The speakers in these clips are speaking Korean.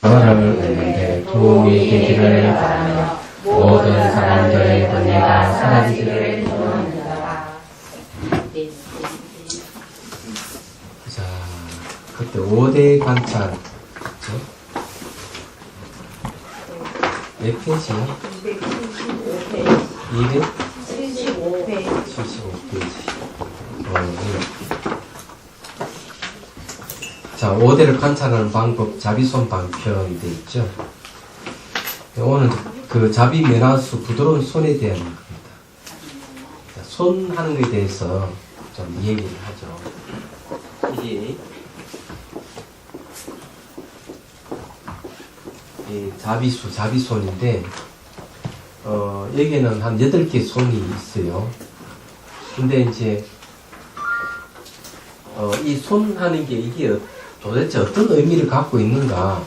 너를 도움이 되기를 바라며 모든 사람들의 번뇌가 사라지기를 기원합니다. 자, 그때 5대 관찰, 그렇죠? 몇 페이지야? 275페이지. 275페이지. 자, 5대를 관찰하는 방법, 자비손 방편이 되어 있죠. 오늘 그 자비 면화수 부드러운 손에 대한 겁니다. 자, 손 하는 것에 대해서 좀 얘기를 하죠. 이게 이 자비수, 자비손인데, 여기에는 한 8개 손이 있어요. 근데 이제, 이 손 하는 게 이게 도대체 어떤 의미를 갖고 있는가,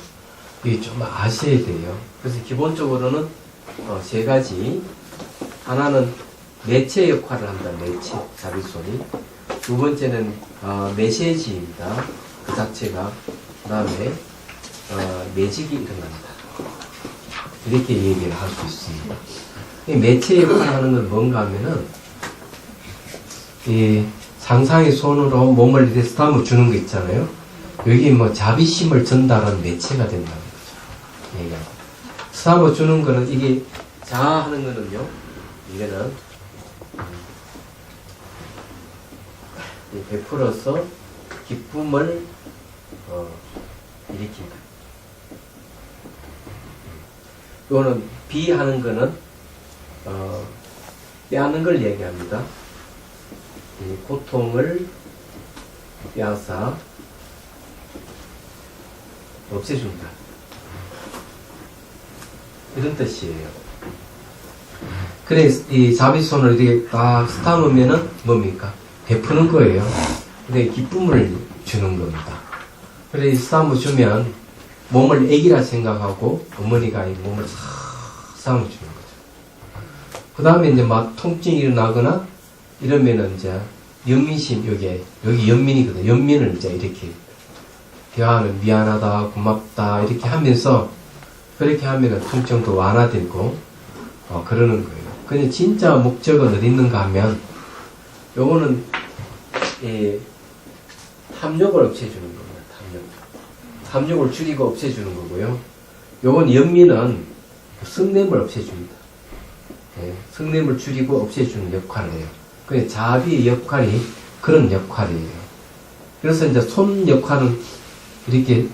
이게 좀 아셔야 돼요. 그래서 기본적으로는, 3가지. 하나는 매체 역할을 한다, 매체, 자비손이. 두 번째는, 메시지입니다. 그 자체가. 그 다음에, 매직이 일어난다. 이렇게 얘기를 할 수 있습니다. 이 매체 역할을 하는 건 뭔가 하면은, 이 상상의 손으로 몸을 이렇게 스타무 주는 거 있잖아요. 여기 뭐 자비심을 전달하는 매체가 된다는 거죠. 얘가. 스타무 주는 거는 이게 자하는 거는요, 이거는, 베풀어서 기쁨을, 일으킨다. 이거는 비하는 거는 빼앗는 걸 얘기합니다. 이 고통을 빼앗아 없애준다. 이런 뜻이에요. 그래 이 자비손을 이렇게 딱 스타놓으면은 뭡니까? 베푸는 거예요. 근데 기쁨을 주는 겁니다. 그래 스타무 주면 몸을 애기라 생각하고 어머니가 이 몸을 싹 싸움을 주는 거죠. 그 다음에 이제 막 통증이 일어나거나 이러면은 이제 연민심, 여기 연민이거든. 연민을 이제 이렇게 대화하면 미안하다, 고맙다, 이렇게 하면서 그렇게 하면은 통증도 완화되고, 그러는 거예요. 근데 진짜 목적은 어디 있는가 하면, 요거는, 탐욕을 없애주는 겁니다. 탐욕을 줄이고 없애주는 거고요. 요건 연민은 성냄을 없애줍니다. 성냄을 줄이고 없애주는 역할을 해요. 그 자비의 역할이 그런 역할이에요. 그래서 이제 손 역할은 이렇게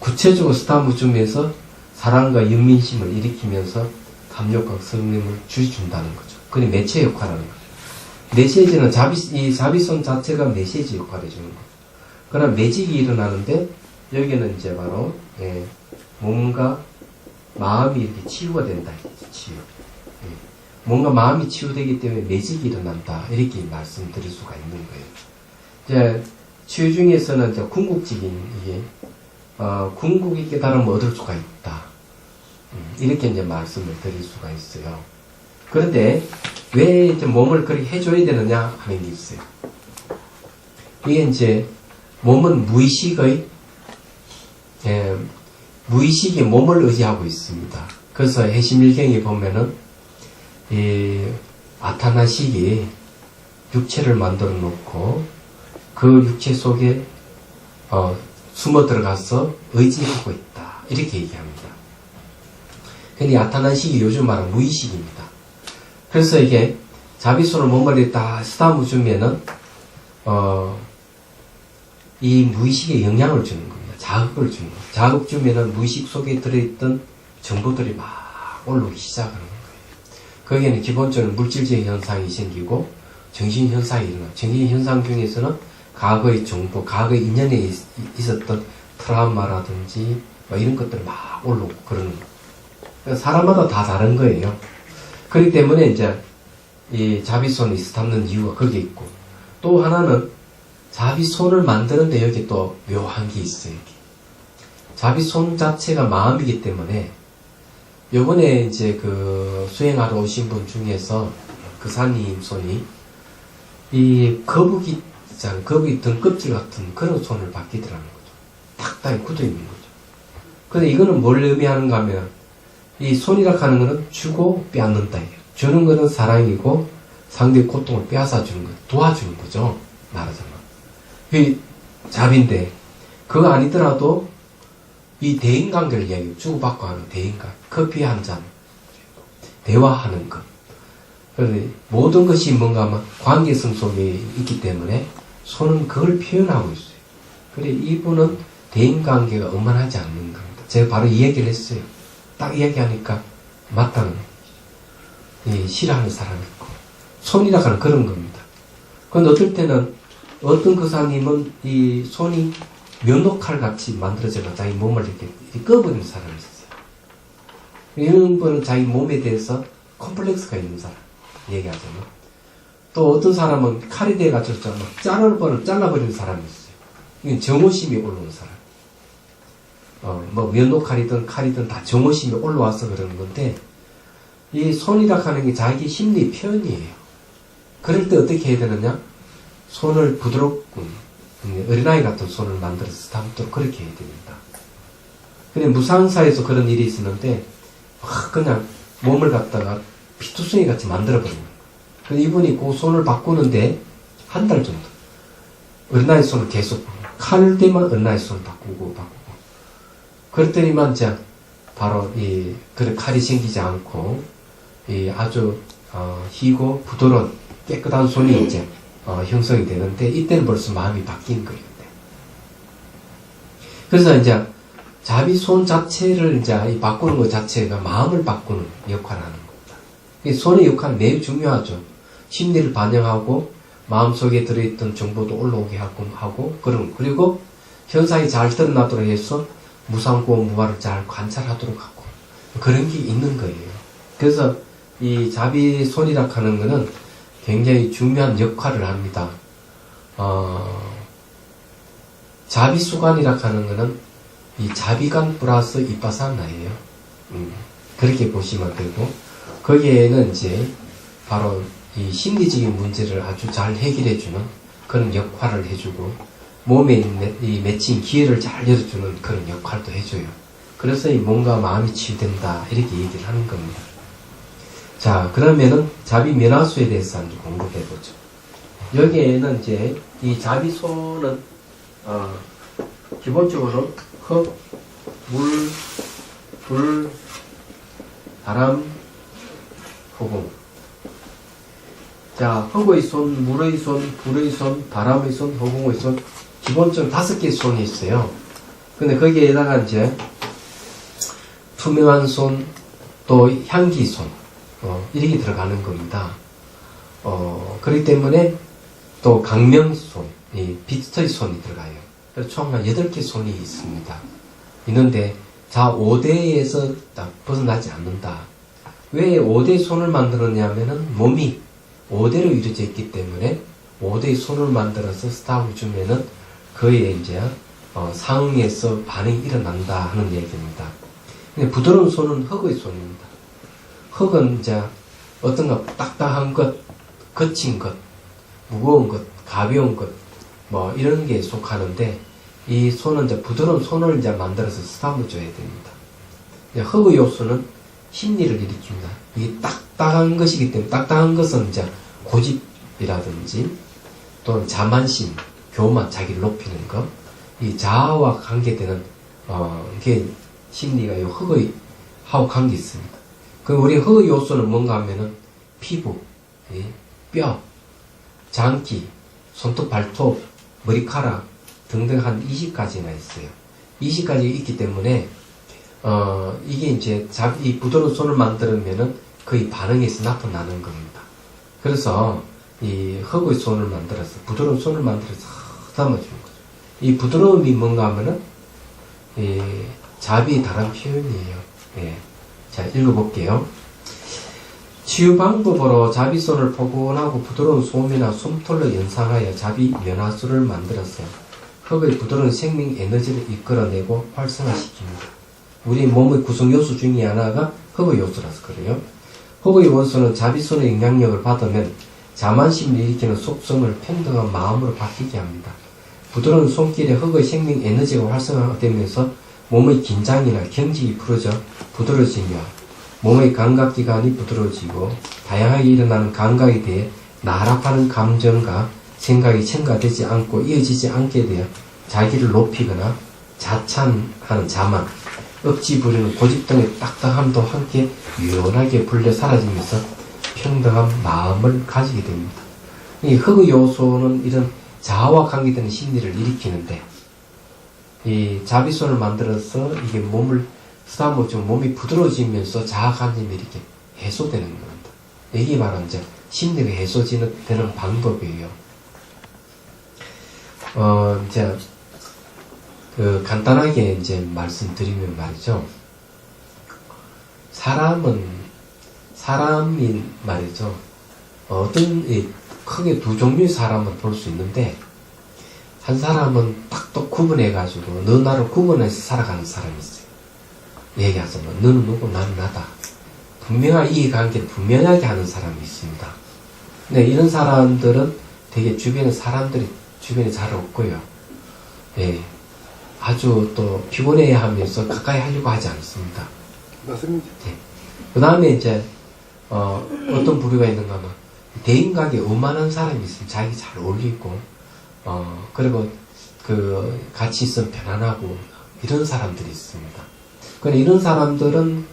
구체적으로 스타무 주면서 사랑과 연민심을 일으키면서 탐욕과 성냄을 줄여준다는 거죠. 그게 매체 역할을 하는 거죠. 메시지는 이 자비손 자체가 메시지 역할을 해주는 거죠. 그러나 매직이 일어나는데 여기는 이제 바로 몸과 마음이 이렇게 치유가 된다. 치유. 뭔가 마음이 치유되기 때문에 매직이 일어난다. 이렇게 말씀드릴 수가 있는 거예요. 이제 치유 중에서는 이제 궁극적인 이게 궁극이 깨달으면 얻을 수가 있다. 이렇게 이제 말씀을 드릴 수가 있어요. 그런데 왜 이제 몸을 그렇게 해줘야 되느냐 하는 게 있어요. 이게 이제 몸은 무의식이 몸을 의지하고 있습니다. 그래서 해심일경에 보면은 이 아타나식이 육체를 만들어 놓고 그 육체 속에 숨어 들어가서 의지하고 있다. 이렇게 얘기합니다. 근데 아타나식이 요즘 말하는 무의식입니다. 그래서 이게 자비손을 몸을 다 스타무 주면은 이 무의식에 영향을 주는 겁니다. 자극을 주는 겁니다. 자극 주면은 무의식 속에 들어있던 정보들이 막 올라오기 시작하는 거예요. 거기에는 기본적으로 물질적인 현상이 생기고 정신 현상이 일어나요. 정신 현상 중에서는 과거의 정보, 과거의 인연에 있었던 트라우마라든지 뭐 이런 것들이 막 올라오고 그러는 거예요. 그러니까 사람마다 다 다른 거예요. 그렇기 때문에 이제 이 자비손이 스탑는 이유가 거기에 있고, 또 하나는 자비손을 만드는데 여기 또 묘한 게 있어요. 여기. 자비손 자체가 마음이기 때문에 요번에 이제 그 수행하러 오신 분 중에서 그 사님 손이 이 거북이 있잖아요. 거북이 등껍질 같은 그런 손을 바뀌더라는 거죠. 딱딱히 굳어 있는 거죠. 근데 이거는 뭘 의미하는가 하면, 이 손이라 하는 거는 주고 빼앗는다. 주는 거는 사랑이고, 상대의 고통을 빼앗아 주는 거, 도와주는 거죠. 말하자면. 이 자비인데, 그거 아니더라도, 이 대인관계를 이야기해요. 주고받고 하는 대인관. 커피 한 잔. 대화하는 것. 그런데 모든 것이 뭔가 하면 관계성 속에 있기 때문에 손은 그걸 표현하고 있어요. 그래, 이분은 대인관계가 원만하지 않는 겁니다. 제가 바로 이 얘기를 했어요. 딱 이야기하니까 맞다는 싫어하는 사람이 있고. 손이라 하는 그런 겁니다. 그런데 어떨 때는 어떤 거사님은 이 손이 면도칼 같이 만들어져서 자기 몸을 이렇게 꺼버리는 사람이 있어요. 이런 분은 자기 몸에 대해서 컴플렉스가 있는 사람 얘기하잖아요. 또 어떤 사람은 칼이 돼가지고 막 잘라버리는 사람이 있어요. 이건 정오심이 올라오는 사람. 뭐 면도칼이든 칼이든 다 정오심이 올라와서 그러는 건데, 이 손이라 하는 게 자기 심리 표현이에요. 그럴 때 어떻게 해야 되느냐? 손을 부드럽고 어린아이 같은 손을 만들어서 스타부터 그렇게 해야 됩니다. 근데 무상사에서 그런 일이 있었는데 그냥 몸을 갖다가 피투성이 같이 만들어버리는 거예요. 근데 이분이 그 손을 바꾸는데 한 달 정도 어린아이 손을 계속 칼 때만 어린아이 손을 바꾸고 그랬더니만 이제 바로 그런 칼이 생기지 않고 아주 희고 부드러운 깨끗한 손이 이제 형성이 되는데, 이때는 벌써 마음이 바뀐 거예요. 그래서 이제 자비 손 자체를 이제 바꾸는 것 자체가 마음을 바꾸는 역할을 하는 겁니다. 손의 역할은 매우 중요하죠. 심리를 반영하고 마음속에 들어있던 정보도 올라오게 하고 그리고 현상이 잘 드러나도록 해서 무상고 무화를 잘 관찰하도록 하고 그런 게 있는 거예요. 그래서 이 자비 손이라 하는 거는 굉장히 중요한 역할을 합니다. 자비수관이라 하는 거는 이 자비관 플러스 이빠사나예요. 그렇게 보시면 되고, 거기에는 이제 바로 이 심리적인 문제를 아주 잘 해결해주는 그런 역할을 해주고, 몸에 있는 이 맺힌 기회를 잘 열어주는 그런 역할도 해줘요. 그래서 이 몸과 마음이 치유된다, 이렇게 얘기를 하는 겁니다. 자, 그러면은 자비 면화수에 대해서 한번 공부해 보죠. 여기에는 이제 이 자비소는 기본적으로 흙, 물, 불, 바람, 허공. 자, 흙의 손, 물의 손, 불의 손, 바람의 손, 허공의 손, 기본적으로 5개의 손이 있어요. 근데 거기에다가 이제 투명한 손, 또 향기 손, 이렇게 들어가는 겁니다. 그렇기 때문에 또 강명손, 빛의 손이 들어가요. 그래서 총 한 8개 손이 있습니다. 있는데, 자, 5대에서 벗어나지 않는다. 왜 5대 손을 만들었냐면은 몸이 5대로 이루어져 있기 때문에 5대의 손을 만들어서 스타브 주면은 그에 이제 상응해서 반응이 일어난다 하는 얘기입니다. 근데 부드러운 손은 흙의 손입니다. 흙은 이제 어떤가 딱딱한 것, 거친 것, 무거운 것, 가벼운 것, 뭐 이런 게 속하는데, 이 손은 이제 부드러운 손을 이제 만들어서 스타브 줘야 됩니다. 흙의 요소는 심리를 일으킵니다. 이게 딱딱한 것이기 때문에, 딱딱한 것은 이제 고집이라든지 또는 자만심, 교만, 자기를 높이는 것, 이 자아와 관계되는 이게 심리가 이 흙의 하고 관계 있습니다. 그 우리 흙의 요소는 뭔가 하면은 피부, 뼈, 장기, 손톱, 발톱, 머리카락 등등 한 20가지나 있어요. 20가지 있기 때문에 이게 이제 이 부드러운 손을 만들면은 거의 반응에서 나타나는 겁니다. 그래서 이 흙의 손을 만들어서 부드러운 손을 만들어서 담아주는 거죠. 이 부드러움이 뭔가 하면은 자비의 다른 표현이에요. 자, 읽어볼게요. 치유 방법으로 자비손을 포근하고 부드러운 솜이나 솜털로 연상하여 자비 면화수를 만들어서 흙의 부드러운 생명 에너지를 이끌어내고 활성화시킵니다. 우리 몸의 구성 요소 중에 하나가 흙의 요소라서 그래요. 흙의 원소는 자비손의 영향력을 받으면 자만심을 일으키는 속성을 평등한 마음으로 바뀌게 합니다. 부드러운 손길에 흙의 생명 에너지가 활성화되면서 몸의 긴장이나 경직이 풀어져 부드러워지며 몸의 감각기관이 부드러워지고 다양하게 일어나는 감각에 대해 나락하는 감정과 생각이 첨가되지 않고 이어지지 않게 되어 자기를 높이거나 자찬하는 자만, 억지 부리는 고집 등의 딱딱함도 함께 유연하게 불려 사라지면서 평등한 마음을 가지게 됩니다. 이 흑의 요소는 이런 자아와 관계되는 심리를 일으키는데 이 자비손을 만들어서 이게 몸을 쓰다 보면 몸이 부드러워지면서 자아관념이 이렇게 해소되는 겁니다. 이게 바로 이제 심리가 해소되는 방법이에요. 이제 간단하게 이제 말씀드리면 말이죠. 사람이 말이죠. 크게 두 종류의 사람을 볼 수 있는데, 한 사람은 딱딱 구분해가지고, 너 나를 구분해서 살아가는 사람이 있어요. 얘기하자면, 너는 누구, 나는 나다. 분명한 이해관계를 분명하게 하는 사람이 있습니다. 근데 이런 사람들은 되게 주변에 잘 없고요. 예. 아주 또 피곤해야 하면서 가까이 하려고 하지 않습니다. 맞습니다. 네. 그 다음에 이제, 어떤 부류가 있는가 하면, 대인관계에 원만한 사람이 있으면 자기 잘 어울리고, 그리고 같이 있으면 편안하고, 이런 사람들이 있습니다. 그런데 이런 사람들은,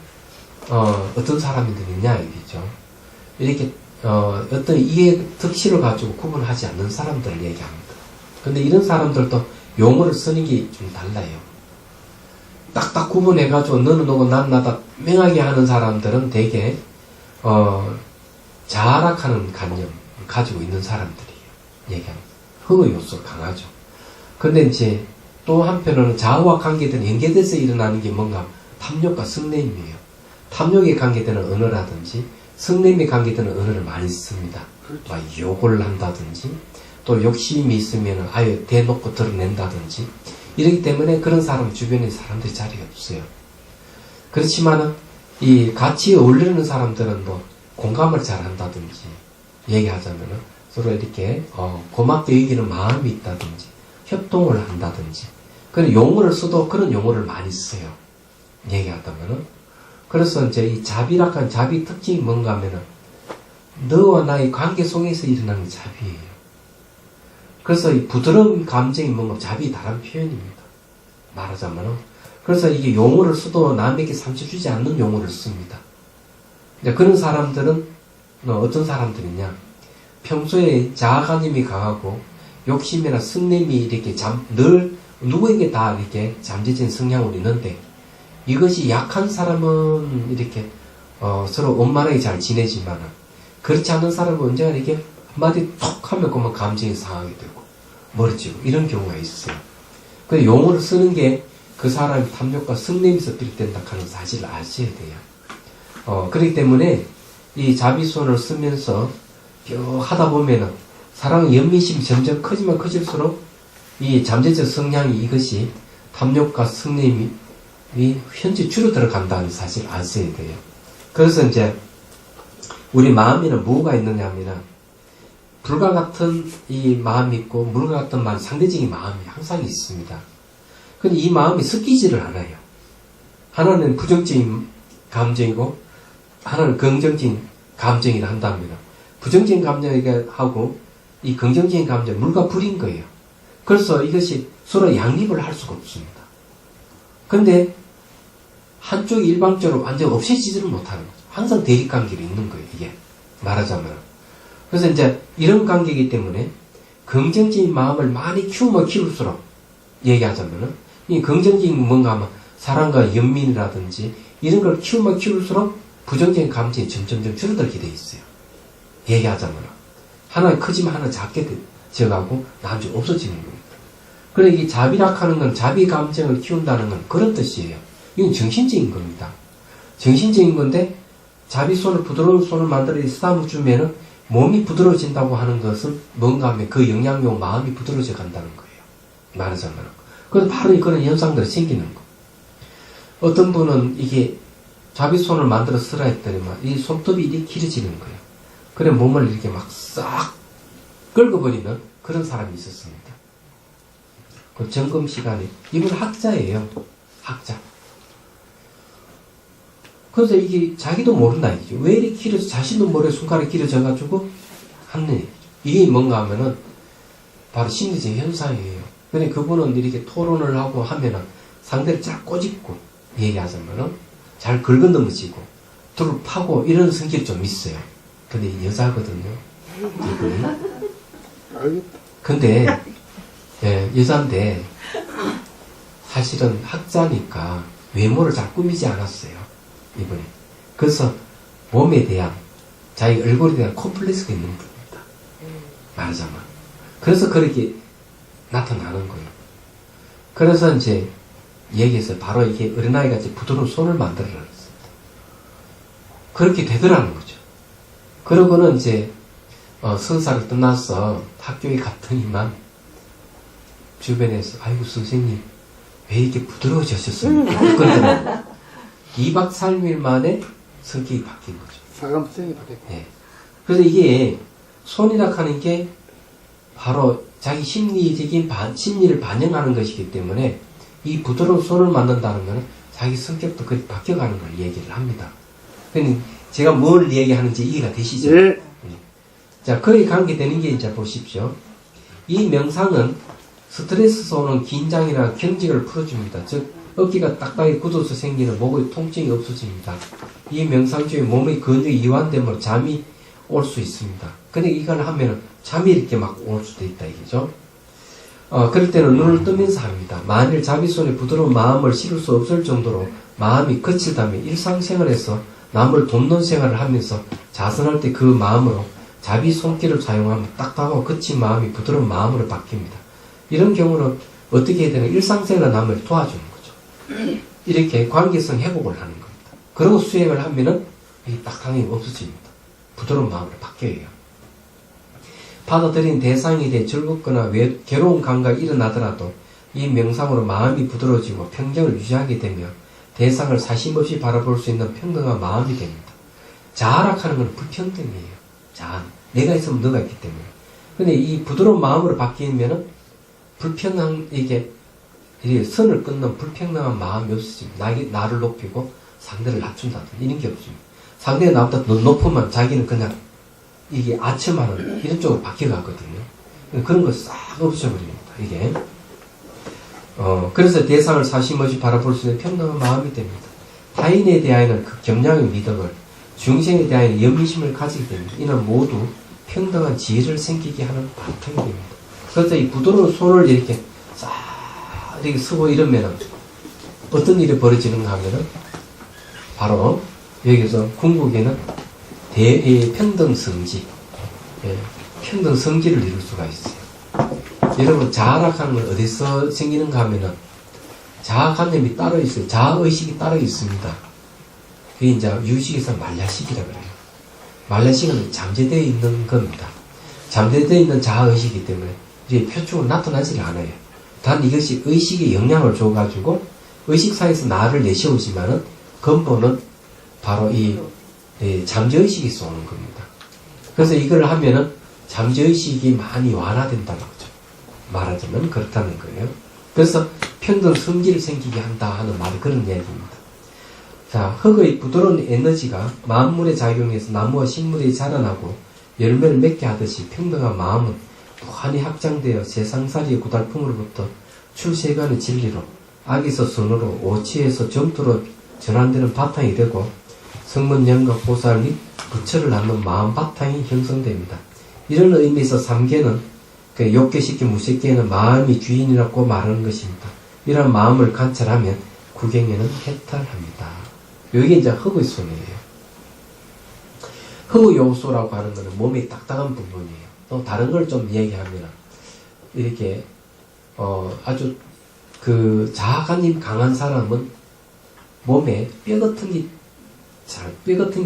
어떤 사람들이냐, 이거죠. 이렇게, 어떤 이해 특실을 가지고 구분하지 않는 사람들을 얘기합니다. 근데 이런 사람들도 용어를 쓰는 게 좀 달라요. 딱딱 구분해가지고 너는 너고 난 나다 명하게 하는 사람들은 되게 자아락하는 관념을 가지고 있는 사람들이에요. 얘기합니다. 흑의 요소가 강하죠. 근데 이제 또 한편으로는 자아와 관계된 연계돼서 일어나는 게 뭔가 탐욕과 성냄이에요. 탐욕에 관계되는 언어라든지 성냄에 관계되는 언어를 많이 씁니다. 막 욕을 한다든지 또 욕심이 있으면 아예 대놓고 드러낸다든지 이러기 때문에 그런 사람 주변에 사람들이 자리가 없어요. 그렇지만은 이 같이 어울리는 사람들은 뭐 공감을 잘 한다든지 얘기하자면은 서로 이렇게 고맙게 여기는 마음이 있다든지 협동을 한다든지 그런 용어를 써도 그런 용어를 많이 써요. 얘기하다면은 그래서 이제 이 자비락한 자비 특징이 뭔가 하면은 너와 나의 관계 속에서 일어나는 자비예요. 그래서 이 부드러운 감정이 뭔가 자비의 다른 표현입니다. 말하자면은. 그래서 이게 용어를 써도 남에게 상처 주지 않는 용어를 씁니다. 그런 사람들은 어떤 사람들이냐. 평소에 자아관념이 강하고 욕심이나 성냄이 이렇게 늘 누구에게 다 이렇게 잠재진 성향으로 있는데 이것이 약한 사람은 이렇게 서로 원만하게 잘 지내지만 그렇지 않은 사람은 언제나 이렇게 한마디 톡 하면 그만 감정이 상하게 되고 멀어지고 이런 경우가 있어요. 그 용어를 쓰는 게 그 사람의 탐욕과 성냄에서 비롯된다 하는 사실을 아셔야 돼요. 그렇기 때문에 이 자비손을 쓰면서 하다 보면은 사랑의 연민심이 점점 커지면 커질수록 이 잠재적 성향이 이것이 탐욕과 성냄이 현재 줄어들어 간다는 사실을 아셔야 돼요. 그래서 이제 우리 마음에는 뭐가 있느냐 하면은 불과 같은 이 마음이 있고 물과 같은 마음, 상대적인 마음이 항상 있습니다. 근데 이 마음이 섞이지를 않아요. 하나는 부정적인 감정이고 하나는 긍정적인 감정이라 한다면 부정적인 감정이게 하고 이 긍정적인 감정은 물과 불인 거예요. 그래서 이것이 서로 양립을 할 수가 없습니다. 근데 한쪽이 일방적으로 완전 없애지지를 못하는 거죠. 항상 대립관계로 있는 거예요. 이게 말하자면. 그래서 이제 이런 관계이기 때문에 긍정적인 마음을 많이 키우면 키울수록 얘기하자면은 이 긍정적인 뭔가 하면 사랑과 연민이라든지 이런 걸 키우면 키울수록 부정적인 감정이 점점 줄어들게 돼 있어요. 얘기하자면 하나 크지만 하나 작게 되어가고 나중에 없어지는 겁니다. 그래 이 자비락하는 건 자비 감정을 키운다는 건 그런 뜻이에요. 이건 정신적인 겁니다. 정신적인 건데 자비손을 부드러운 손을 만들어 쓰다듬어 주면은 몸이 부드러워진다고 하는 것은 뭔가 하면 그 영향력 마음이 부드러워져 간다는 거예요. 말하자면. 그래서 바로 그런 현상들이 생기는 거. 어떤 분은 이게 자비손을 만들어 쓰라 했더니만 이 손톱이 이렇게 길어지는 거예요. 그래 몸을 이렇게 막 싹 긁어버리는 그런 사람이 있었습니다. 그 점검 시간에 이분 학자예요. 학자. 그래서 이게 자기도 모른다 이거죠. 왜 이렇게 길어져, 자신도 모르게 손가락이 길어져가지고 하는 얘기죠. 이게 뭔가 하면은 바로 심리적 현상이에요. 근데 그분은 이렇게 토론을 하고 하면은 상대를 쫙 꼬집고 얘기하자면은 잘 긁어넘어지고 둘을 파고 이런 성격이 좀 있어요. 근데 여자거든요. 이분이. 근데 예, 여자인데 사실은 학자니까 외모를 잘 꾸미지 않았어요. 이분이. 그래서 몸에 대한 자기 얼굴에 대한 콤플렉스가 있는 분입니다. 말하자면. 그래서 그렇게 나타나는 거예요. 그래서 이제 얘기해서 바로 이게 어린아이같이 부드러운 손을 만들어라 했어요. 그렇게 되더라는 거죠. 그러고는 이제 선사를 떠나서 학교에 갔더니만 주변에서 아이고 선생님 왜 이렇게 부드러워지셨습니까? 그러더라고요. 2박 3일 만에 성격이 바뀐 거죠. 사감성이 바뀌었고. 네. 그래서 이게 손이라 하는 게 바로 자기 심리를 반영하는 것이기 때문에 이 부드러운 손을 만든다는 것은 자기 성격도 그렇게 바뀌어가는 걸 얘기를 합니다. 그러니까 제가 뭘 얘기하는지 이해가 되시죠? 예. 자, 거기에 관계되는 게 이제 보십시오. 이 명상은 스트레스에서 오는 긴장이나 경직을 풀어줍니다. 즉, 어깨가 딱딱하게 굳어서 생기는 목의 통증이 없어집니다. 이 명상 중에 몸의 근육이 이완되면 잠이 올 수 있습니다. 근데 이걸 하면 잠이 이렇게 막 올 수도 있다, 이거죠. 그럴 때는 눈을 뜨면서 합니다. 만일 자기 손에 부드러운 마음을 실을 수 없을 정도로 마음이 거칠다면 일상생활에서 남을 돕는 생활을 하면서 자선할 때 그 마음으로 자비 손길을 사용하면 딱딱하고 거친 마음이 부드러운 마음으로 바뀝니다. 이런 경우는 어떻게 해야 되나 일상생활 남을 도와주는 거죠. 이렇게 관계성 회복을 하는 겁니다. 그리고 수행을 하면은 이 딱딱함이 없어집니다. 부드러운 마음으로 바뀌어요. 받아들인 대상에 대해 즐겁거나 괴로운 감각이 일어나더라도 이 명상으로 마음이 부드러워지고 평정을 유지하게 되며 대상을 사심없이 바라볼 수 있는 평등한 마음이 됩니다. 자아락하는 건 불평등이에요. 자아. 내가 있으면 너가 있기 때문에. 근데 이 부드러운 마음으로 바뀌면은 이게 선을 끊는 불평등한 마음이 없어집니다. 나를 높이고 상대를 낮춘다든지 이런 게 없습니다. 상대가 나보다 더 높으면 자기는 그냥 이게 아첨하는 이런 쪽으로 바뀌어가거든요. 그런 거 싹 없어버립니다. 이게. 그래서 대상을 사심없이 바라볼 수 있는 평등한 마음이 됩니다. 타인에 대하여는 그 겸양의 믿음을, 중생에 대하여는 연민심을 가지게 됩니다. 이는 모두 평등한 지혜를 생기게 하는 바탕이 됩니다. 그래서 이 부드러운 손을 이렇게 싹 이렇게 쓰고 이러면은 어떤 일이 벌어지는가 하면은 바로 여기서 궁극에는 평등성지, 평등성지를 이룰 수가 있어요. 여러분 자아락하는 건 어디서 생기는가 하면은 자아관념이 따로 있어요. 자아의식이 따로 있습니다. 그게 이제 유식에서 말라식이라고 해요. 말라식은 잠재되어 있는 겁니다. 잠재되어 있는 자아의식이기 때문에 이제 표출로 나타나지 않아요. 단 이것이 의식에 영향을 줘가지고 의식사에서 나를 내세우지만은 근본은 바로 이 잠재의식에서 오는 겁니다. 그래서 이걸 하면은 잠재의식이 많이 완화된다는 거죠. 말하자면 그렇다는 거예요. 그래서 평등 성질을 생기게 한다 하는 말이 그런 이야기입니다. 자, 흙의 부드러운 에너지가 만물에 작용해서 나무와 식물이 자라나고 열매를 맺게 하듯이 평등한 마음은 무한히 확장되어 세상살이의 고달픔으로부터 출세해가는 진리로 악에서 선으로 오치에서 점토로 전환되는 바탕이 되고 성문 영각 보살 및 부처를 낳는 마음 바탕이 형성됩니다. 이런 의미에서 삼계는 욕계시키 무색계에는 마음이 주인이라고 말하는 것입니다. 이런 마음을 관찰하면 구경에는 해탈합니다. 여기 이제 흙의 손이에요. 흙의 요소라고 하는 것은 몸이 딱딱한 부분이에요. 또 다른 걸 좀 얘기하면 이렇게 아주 그 자아관념 강한 사람은 몸에 뼈 같은 게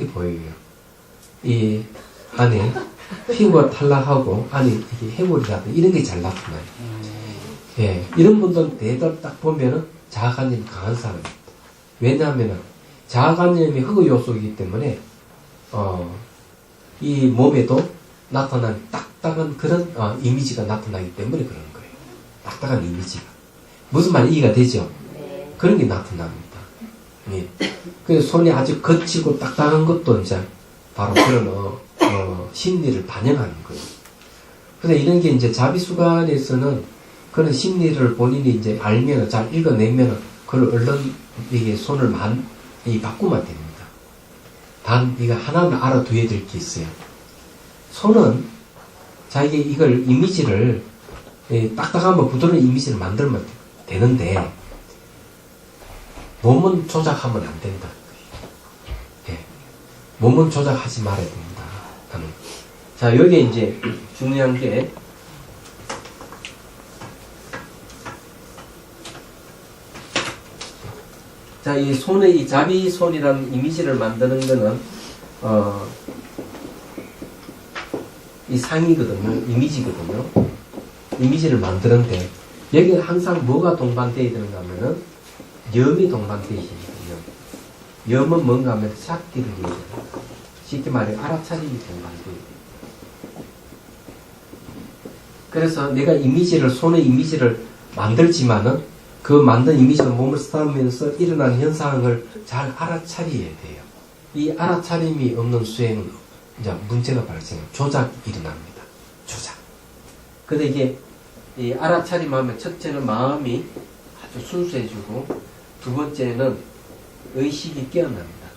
보여요. 이 안에 피부가 탈락하고 안에 이게 해골이라든지 이런 게 잘 나타나요. 예, 이런 분들은 대답 딱 보면은 자아관념이 강한 사람입니다. 왜냐하면은 자아관념이 흙의 요소이기 때문에 이 몸에도 나타난 딱딱한 그런 이미지가 나타나기 때문에 그런 거예요. 딱딱한 이미지가. 무슨 말이 이해가 되죠? 그런 게 나타납니다. 예. 그 손이 아주 거치고 딱딱한 것도 이제 바로 그런 심리를 반영하는 거예요. 근데 이런 게 이제 자비수관에서는 그런 심리를 본인이 이제 알면, 잘 읽어내면, 그걸 얼른 이게 손을 바꾸면 됩니다. 단, 이거 하나는 알아둬야 될 게 있어요. 손은 자기 이걸 이미지를, 딱딱하면 부드러운 이미지를 만들면 되는데, 몸은 조작하면 안 된다. 예. 몸은 조작하지 말아야 된다. 자, 여기에 이제 중요한 게, 자, 이 손의 이 자비손이라는 이미지를 만드는 거는, 이 상이거든요. 이미지거든요. 이미지를 만드는데, 여기는 항상 뭐가 동반되어야 되는가 하면은, 염이 동반되어야 되거든요. 염은 뭔가 하면 샷기를 해야 돼요. 쉽게 말해, 알아차림이 동반되어야 돼요. 그래서 내가 손의 이미지를 만들지만은, 그 만든 이미지로 몸을 쓰다면서 일어나는 현상을 잘 알아차려야 돼요. 이 알아차림이 없는 수행은 이제 문제가 발생해요. 조작이 일어납니다. 조작. 근데 이게 이 알아차림하면 첫째는 마음이 아주 순수해지고 두 번째는 의식이 깨어납니다.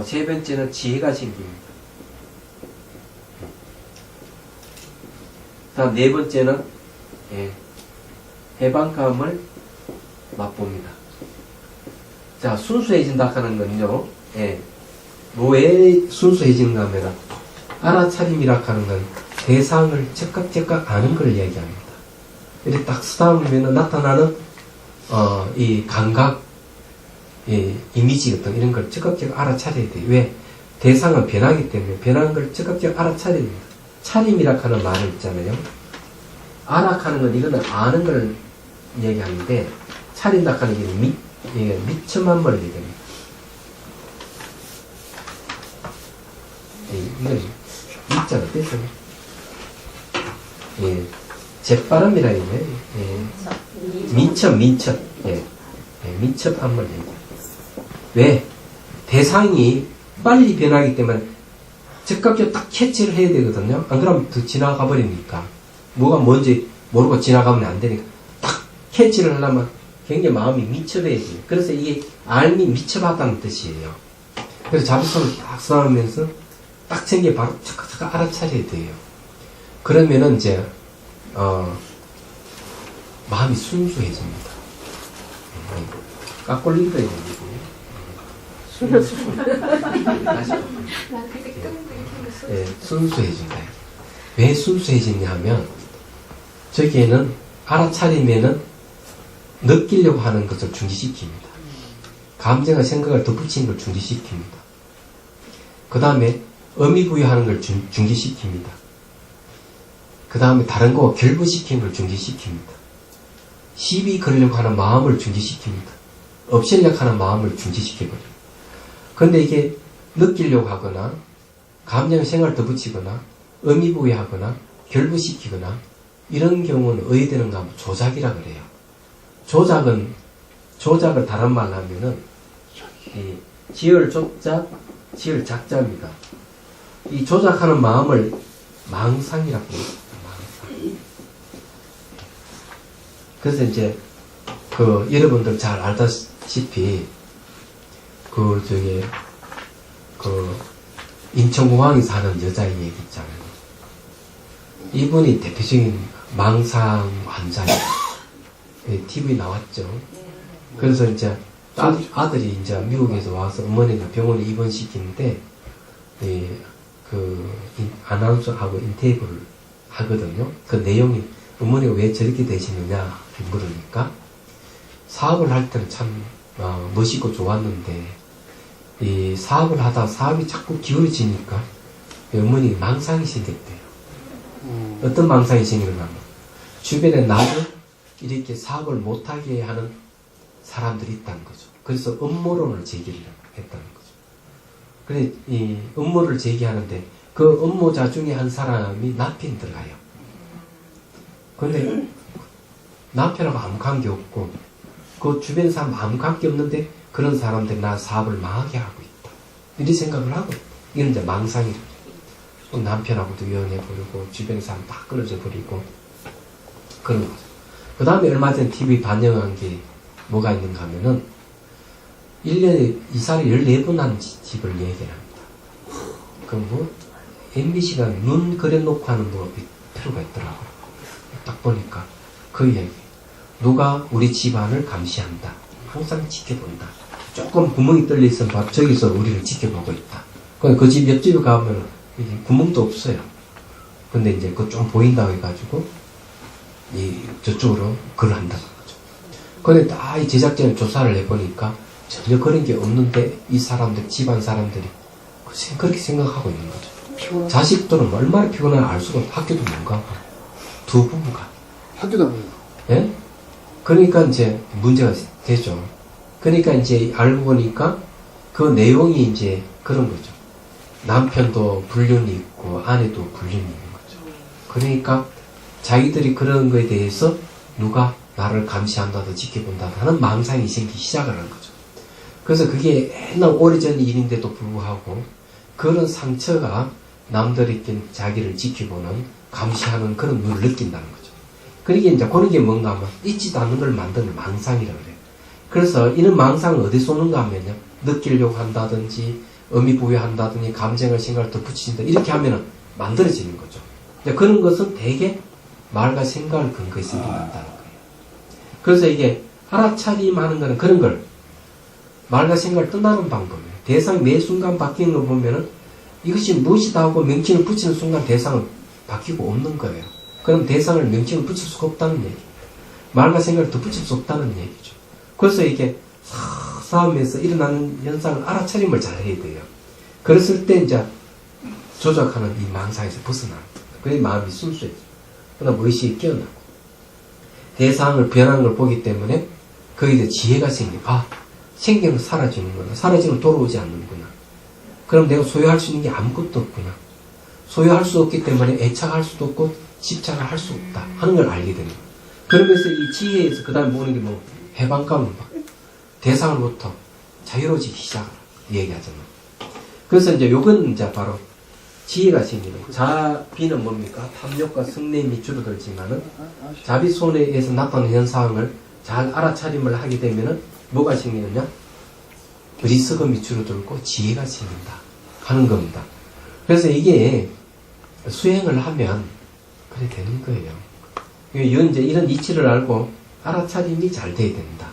세 번째는 지혜가 생깁니다. 다음 네 번째는 해방감을 맛봅니다. 자, 순수해진다 하는 건요, 왜 순수해지는가 하면, 알아차림이라 하는 건 대상을 즉각 아는 걸 얘기합니다. 이렇게 딱 쓰다 보면 나타나는, 이 감각, 이미지 같은 이런 걸 즉각 알아차려야 돼요. 왜? 대상은 변하기 때문에 변하는 걸 즉각 알아차려야 됩니다. 차림이라 하는 말을 있잖아요. 알아가는 건 이거는 아는 걸 얘기하는데, 차린다 하는 게 미첨한 걸 얘기합니다. 이건 미자가 뺐어요. 재빠름이라 했네. 민첩. 민첩한 걸 얘기해요. 왜? 대상이 빨리 변하기 때문에 즉각적으로 딱 캐치를 해야 되거든요. 안 그러면 더 지나가 버리니까. 뭐가 뭔지 모르고 지나가면 안 되니까. 딱 캐치를 하려면 굉장히 마음이 미첩해야 돼요. 그래서 이게 알미 미첩하다는 뜻이에요. 그래서 자비성을 딱 써하면서 딱 생겨 바로 착각 알아차려야 돼요. 그러면은 이제, 마음이 순수해집니다. 깎올리기도 해야 되고. 순수해진다. 왜 순수해지냐 하면, 저기에는 알아차리면은 느끼려고 하는 것을 중지시킵니다. 감정과 생각을 덧붙이는 걸 중지시킵니다. 그 다음에 의미부여하는 걸 중지시킵니다. 그 다음에 다른 거 결부시키는 걸 중지시킵니다. 시비 걸려고 하는 마음을 중지시킵니다. 없애려고 하는 마음을 중지시켜버려요. 그런데 이게 느끼려고 하거나 감정의 생각을 덧붙이거나 의미부여하거나 결부시키거나 이런 경우는 의되는가 하면 조작이라 그래요. 조작을 다른 말로 하면은 이 지을 조자, 지을 작자입니다. 이 조작하는 마음을 망상이라고 해요. 망상. 그래서 이제 여러분들 잘 알다시피 인천공항에 사는 여자의 얘기 있잖아요. 이분이 대표적인 망상 환자예요. TV에 나왔죠. 그래서 이제 아들이 이제 미국에서 와서 어머니가 병원에 입원시키는데, 아나운서하고 인터뷰를 하거든요. 그 내용이 어머니가 왜 저렇게 되시느냐 물으니까, 사업을 할 때는 참 멋있고 좋았는데, 이 사업을 하다 사업이 자꾸 기울어지니까 어머니 망상이 생겼대요. 어떤 망상이 생기는가 하면, 주변에 나를 이렇게 사업을 못하게 하는 사람들이 있다는 거죠. 그래서 음모론을 제기를 했다는 거죠. 그래, 이 음모를 제기하는데 그 음모자 중에 한 사람이 납핀 들어가요. 근데 남편하고 아무 관계 없고 그 주변 사람 아무 관계 없는데 그런 사람들이 나 사업을 망하게 하고 있다. 이런 생각을 하고 이건 이제 망상이죠. 또 남편하고도 연애 버리고 주변 사람 다 끊어져 버리고 그런 거죠. 그 다음에 얼마 전 TV 반영한 게 뭐가 있는가 하면은 1년에 이사를 14번 한 집을 얘기합니다. 그럼 뭐 MBC가 눈 그려놓고 하는 뭐 필요가 있더라고요. 딱 보니까 그 이야기. 누가 우리 집안을 감시한다. 항상 지켜본다. 조금 구멍이 뚫려 있으면 저기서 우리를 지켜보고 있다. 그 집 옆집에 가면 구멍도 없어요. 근데 이제 그거 좀 보인다고 해가지고 저쪽으로 글을 한다는 거죠. 근데 다 이 제작진을 조사를 해보니까 전혀 그런 게 없는데 이 사람들, 집안 사람들이 그렇게 생각하고 있는 거죠. 자식들은 얼마나 피곤한지 알 수가 없어. 학교도 못 가고. 두 부부가. 학교도 안 가요. 예? 그러니까 이제 문제가 되죠. 그러니까 이제 알고 보니까 그 내용이 이제 그런 거죠. 남편도 불륜이 있고 아내도 불륜이 있는 거죠. 그러니까 자기들이 그런 거에 대해서 누가 나를 감시한다도 지켜본다도 하는 망상이 생기기 시작을 하는 거죠. 그래서 그게 옛날 오래전 일인데도 불구하고 그런 상처가 남들이 자기를 지켜보는 감시하는 그런 눈을 느낀다는 거죠. 그러니까 이제 그런 게 뭔가 하면 있지도 않는 걸 만드는 망상이라고 그래요. 그래서 이런 망상을 어디서 오는가 하면요. 느끼려고 한다든지 의미부여한다든지 감정을 생각을 덧붙인다 이렇게 하면은 만들어지는 거죠. 그런 것은 대개 말과 생각을 근거해서 일어난다는 거예요. 그래서 이게 알아차림하는 거는 그런 걸 말과 생각을 떠나는 방법이에요. 대상이 매 순간 바뀌는 거 보면은 이것이 무엇이다 하고 명칭을 붙이는 순간 대상은 바뀌고 없는 거예요. 그럼 대상을 명칭을 붙일 수가 없다는 얘기예요. 말과 생각을 덧붙일 수 없다는 얘기죠. 그래서 이게 싸움에서 일어나는 현상을 알아차림을 잘 해야 돼요. 그랬을 때 이제 조작하는 이 망상에서 벗어납니다. 그게 마음이 순수해져. 그다음 의식이 깨어나고 대상을 변하는 걸 보기 때문에 거기에 대해 지혜가 생겨. 생기면 사라지는구나. 사라지면 돌아오지 않는구나. 그럼 내가 소유할 수 있는 게 아무것도 없구나. 소유할 수 없기 때문에 애착할 수도 없고 집착을 할 수 없다 하는 걸 알게 되는 거예요. 그러면서 이 지혜에서 그 다음에 보는 게 뭐 해방감을 막 대상으로부터 자유로워지기 시작을 얘기하잖아요. 그래서 이제 요건 이제 바로 지혜가 생기는 거예요. 자비는 뭡니까? 탐욕과 성냄이 줄어들지만은 자비 손해에서 나타나는 현상을 잘 알아차림을 하게 되면은 뭐가 생기느냐? 어리석음이 줄어들고 지혜가 생긴다 하는 겁니다. 그래서 이게 수행을 하면 그래 되는 거예요. 이제 이런 이치를 알고 알아차림이 잘 돼야 된다.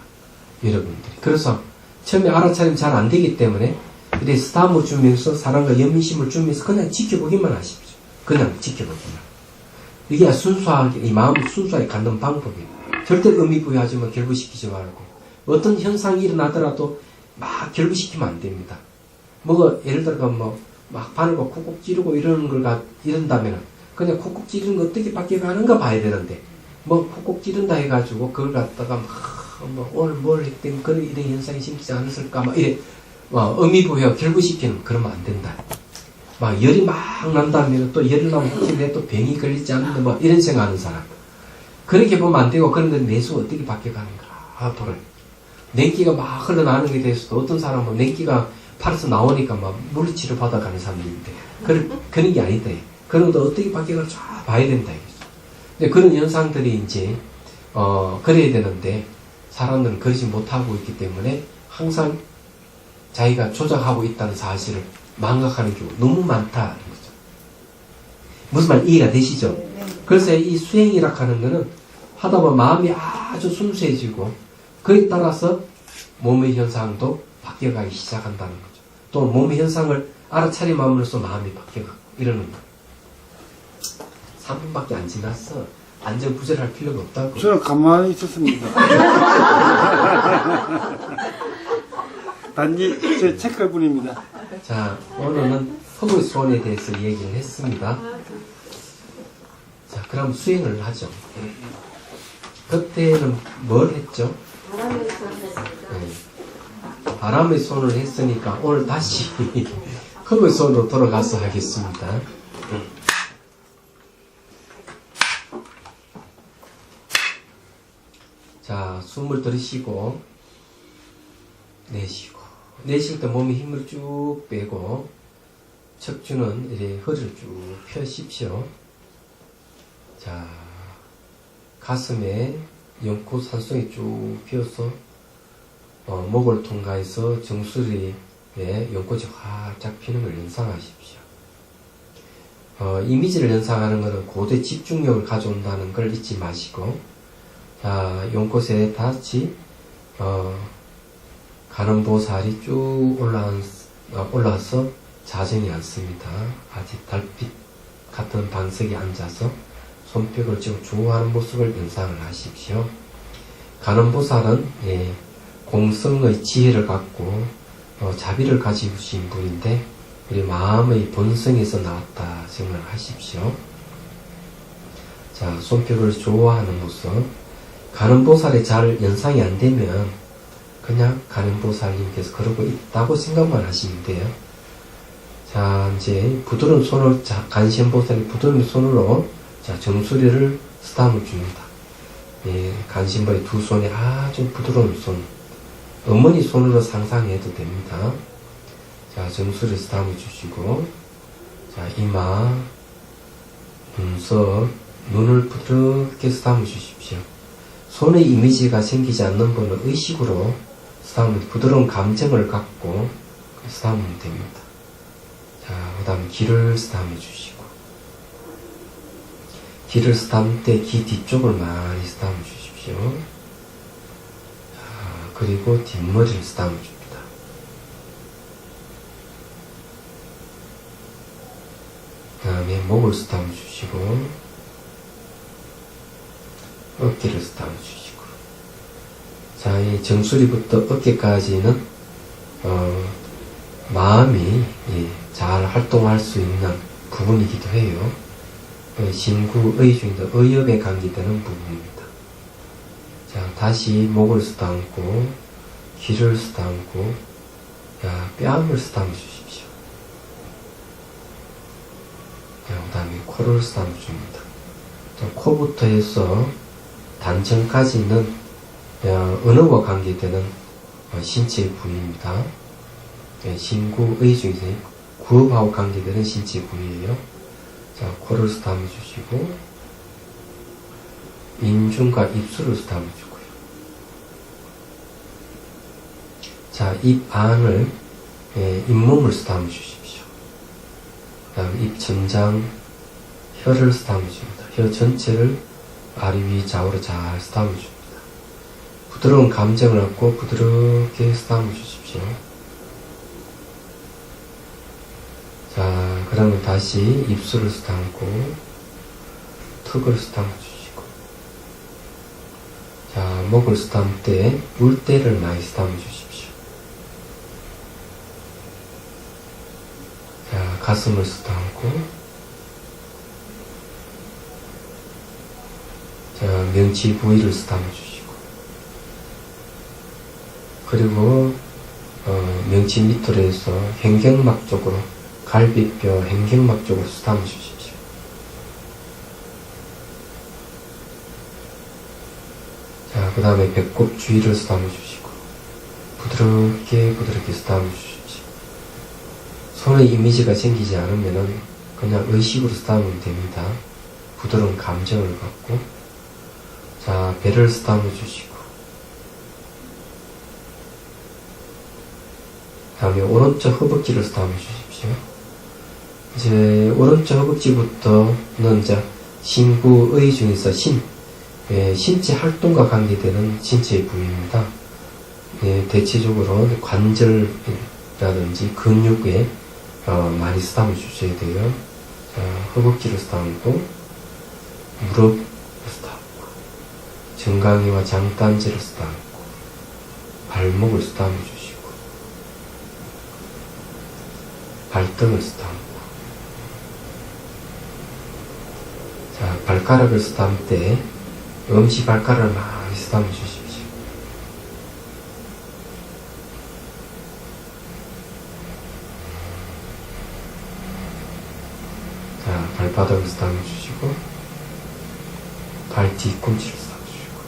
여러분들이. 그래서 처음에 알아차림 잘 안 되기 때문에 이래 스타무 주면서 사랑과 연민심을 주면서 그냥 지켜보기만 하십시오. 그냥 지켜보기만. 이게 순수하게, 이 마음을 순수하게 갖는 방법이에요. 절대 의미 부여하지만 결부시키지 말고. 어떤 현상이 일어나더라도 막 결부시키면 안 됩니다. 예를 들어 막 바늘과 콕콕 찌르고 이런다면 그냥 콕콕 찌르는 거 어떻게 바뀌어가는가 봐야 되는데 콕콕 찌른다 해가지고 그걸 갖다가 오늘 뭘 했더니 그런 이런 현상이 생기지 않았을까 이래 의미부여 결부시키는 그러면 안 된다. 열이 막 난다면 또 열이 나면 혹시 내 또 병이 걸리지 않는데 이런 생각하는 사람 그렇게 보면 안 되고 그런데 내수가 어떻게 바뀌어가는가 돌아요. 냉기가 막 흘러나오는 게 대해서도 어떤 사람은 냉기가 팔에서 나오니까 물리치료 받아가는 사람들인데 그런 게 아니다. 그런 것도 어떻게 바뀌어가 쫙 봐야 된다. 근데 그런 현상들이 이제 그래야 되는데 사람들은 그러지 못하고 있기 때문에 항상 자기가 조작하고 있다는 사실을 망각하는 경우 너무 많다는 거죠. 무슨 말 이해가 되시죠? 그래서 이 수행이라 하는 거는 하다 보면 마음이 아주 순수해지고 그에 따라서 몸의 현상도 바뀌어가기 시작한다는 거죠. 또 몸의 현상을 알아차림함으로써 마음이 바뀌어가고 이러는 거예요. 3분밖에 안 지났어. 안절부절할 필요가 없다고. 저는 가만히 있었습니다. 단지 제 체크할 뿐입니다. 자, 오늘은 허브의 소원에 대해서 얘기를 했습니다. 자, 그럼 수행을 하죠. 그때는 뭘 했죠? 바람의 손을 했으니까 오늘 다시 허브의 손으로 돌아가서 하겠습니다. 숨을 들이쉬고 내쉬고, 내쉴 때 몸에 힘을 쭉 빼고 척추는 이렇게 허리를 쭉 펴십시오. 자, 가슴에 연코 산성이 쭉 피어서 목을 통과해서 정수리에 연꽃이 활짝 피는 걸 연상하십시오. 이미지를 연상하는 것은 고대 집중력을 가져온다는 걸 잊지 마시고, 자, 연꽃에 다시 간음보살이 쭉 올라와서 자정이 않습니다. 아직 달빛 같은 방석에 앉아서 손뼉을 치고 주호하는 모습을 연상을 하십시오. 간음보살은 공성의 지혜를 갖고 자비를 가지신 분인데 우리 마음의 본성에서 나왔다 생각하십시오. 자, 손뼉을 주호하는 모습. 간음보살이 잘 연상이 안 되면 그냥 간음보살님께서 그러고 있다고 생각만 하시면 돼요. 자, 이제 부드러운 손을, 간신보살이 부드러운 손으로 자, 정수리를 쓰다듬어 줍니다. 간신보의 두 손에 아주 부드러운 손, 어머니 손으로 상상해도 됩니다. 자, 정수리를 쓰다듬어 주시고, 자, 이마, 눈썹, 눈을 부드럽게 쓰다듬어 주십시오. 손의 이미지가 생기지 않는 분은 의식으로 쓰다듬으면 부드러운 감정을 갖고 쓰다듬으면 됩니다. 자, 그 다음에 귀를 쓰다듬어 주시고, 귀를 쓰다듬을 때 귀 뒤쪽을 많이 쓰다듬어 주십시오. 자, 그리고 뒷머리를 쓰다듬어 줍니다. 그 다음에 목을 쓰다듬어 주시고, 어깨를 쓰다듬어 주시고, 자, 이 정수리부터 어깨까지는 마음이 잘 활동할 수 있는 부분이기도 해요. 신구의 중에서 의욕에 관계되는 부분입니다. 자, 다시 목을 쓰다듬고, 귀를 쓰다듬고, 자, 뺨을 쓰다듬어 주십시오. 자, 그 다음에 코를 쓰다듬어 줍니다. 자, 코부터 해서 단청까지는 언어와 관계되는 신체 부위입니다. 신구의 중에서 구업하고 관계되는 신체 부위예요. 자, 코를 쓰다듬어 주시고, 인중과 입술을 쓰다듬어 주고요. 자, 입 안을, 잇몸을 쓰다듬어 주십시오. 그 다음 입 천장, 혀를 쓰다듬어 줍니다. 혀 전체를 아래 위 좌우로 잘 쓰다듬어 줍니다. 부드러운 감정을 갖고 부드럽게 쓰다듬어 주십시오. 자, 그러면 다시 입술을 쓰다듬고, 턱을 쓰다듬어 주시고, 자, 목을 쓰다듬을 때 물때를 많이 쓰다듬어 주십시오. 자, 가슴을 쓰다듬고, 자, 명치 부위를 쓰다듬어 주시고, 그리고 명치 밑으로 해서 횡격막 쪽으로, 갈비뼈 횡격막 쪽으로 쓰다듬어 주십시오. 자, 그 다음에 배꼽 주위를 쓰다듬어 주시고, 부드럽게 쓰다듬어 주십시오. 손의 이미지가 생기지 않으면은 그냥 의식으로 쓰다듬으면 됩니다. 부드러운 감정을 갖고. 자, 배를 쓰다듬어 주시고, 다음에 오른쪽 허벅지를 쓰다듬어 주십시오. 이제 오른쪽 허벅지부터는 이제 신구의 중에서 신체 활동과 관계되는 신체의 부위입니다. 대체적으로 관절이라든지 근육에 많이 쓰다듬어 주셔야 돼요. 자, 허벅지를 쓰다듬고, 무릎을 쓰다듬고, 정강이와 장단지를 쓰다듬고, 발목을 쓰다듬어 주시고, 발등을 쓰다듬고, 자, 발가락을 쓰다듬을 때 엄지발가락을 많이 쓰다듬어 주십시오. 자, 발바닥을 쓰다듬어 주시고, 발 뒤꿈치를 쓰다듬어 주시고,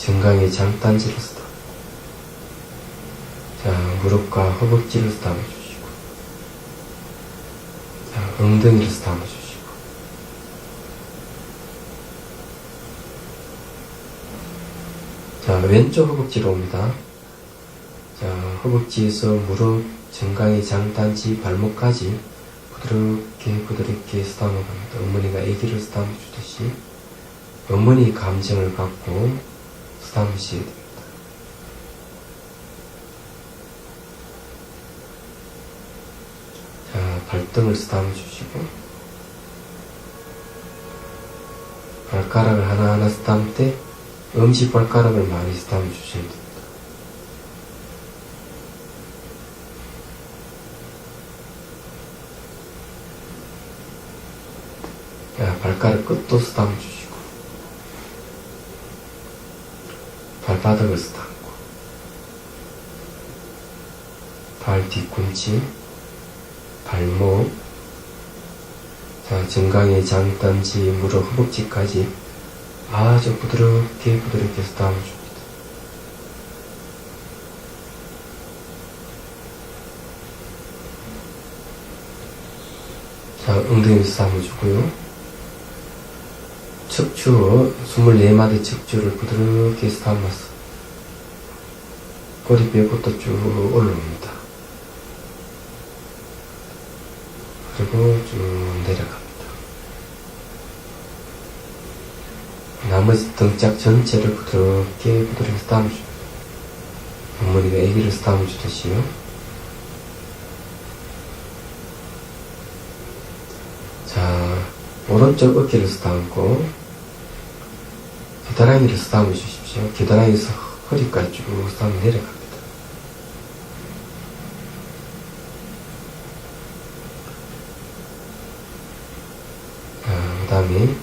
정강이 장단지를 쓰다. 자, 무릎과 허벅지를 쓰다듬어 주시고, 자, 엉덩이를 쓰다듬어 주시고, 자, 왼쪽 허벅지로 옵니다. 자, 허벅지에서 무릎, 정강이 장단지, 발목까지 부드럽게 쓰다듬어 갑니다. 어머니가 아기를 쓰다듬어 주듯이 어머니 감정을 갖고 쓰다듬으셔야 됩니다. 자, 발등을 쓰다듬어 주시고, 발가락을 하나하나 쓰다듬을 때 엄지발가락을 많이 쓰다듬어 주셔야 됩니다. 자, 발가락 끝도 쓰다듬어 주시고, 발바닥을 쓰다듬고, 발 뒤꿈치, 발목, 자, 정강이 장단지, 무릎, 허벅지까지 아주 부드럽게 쓰다듬어 줍니다. 자, 엉덩이를 쓰다듬어 주고요. 척추, 24마디 척추를 부드럽게 쓰다듬어서 꼬리뼈부터 쭉 올라옵니다. 그리고 쭉 내려갑니다. 나머지 등짝 전체를 부드럽게 쓰다듬어 줍니다. 어머니가 아기를 쓰다듬어 주듯이요. 자, 오른쪽 어깨를 쓰다듬고 겨드랑이를 쓰다듬어 주십시오. 겨드랑이에서 허리까지 쭉 쓰다듬어 내려갑니다. 그 다음에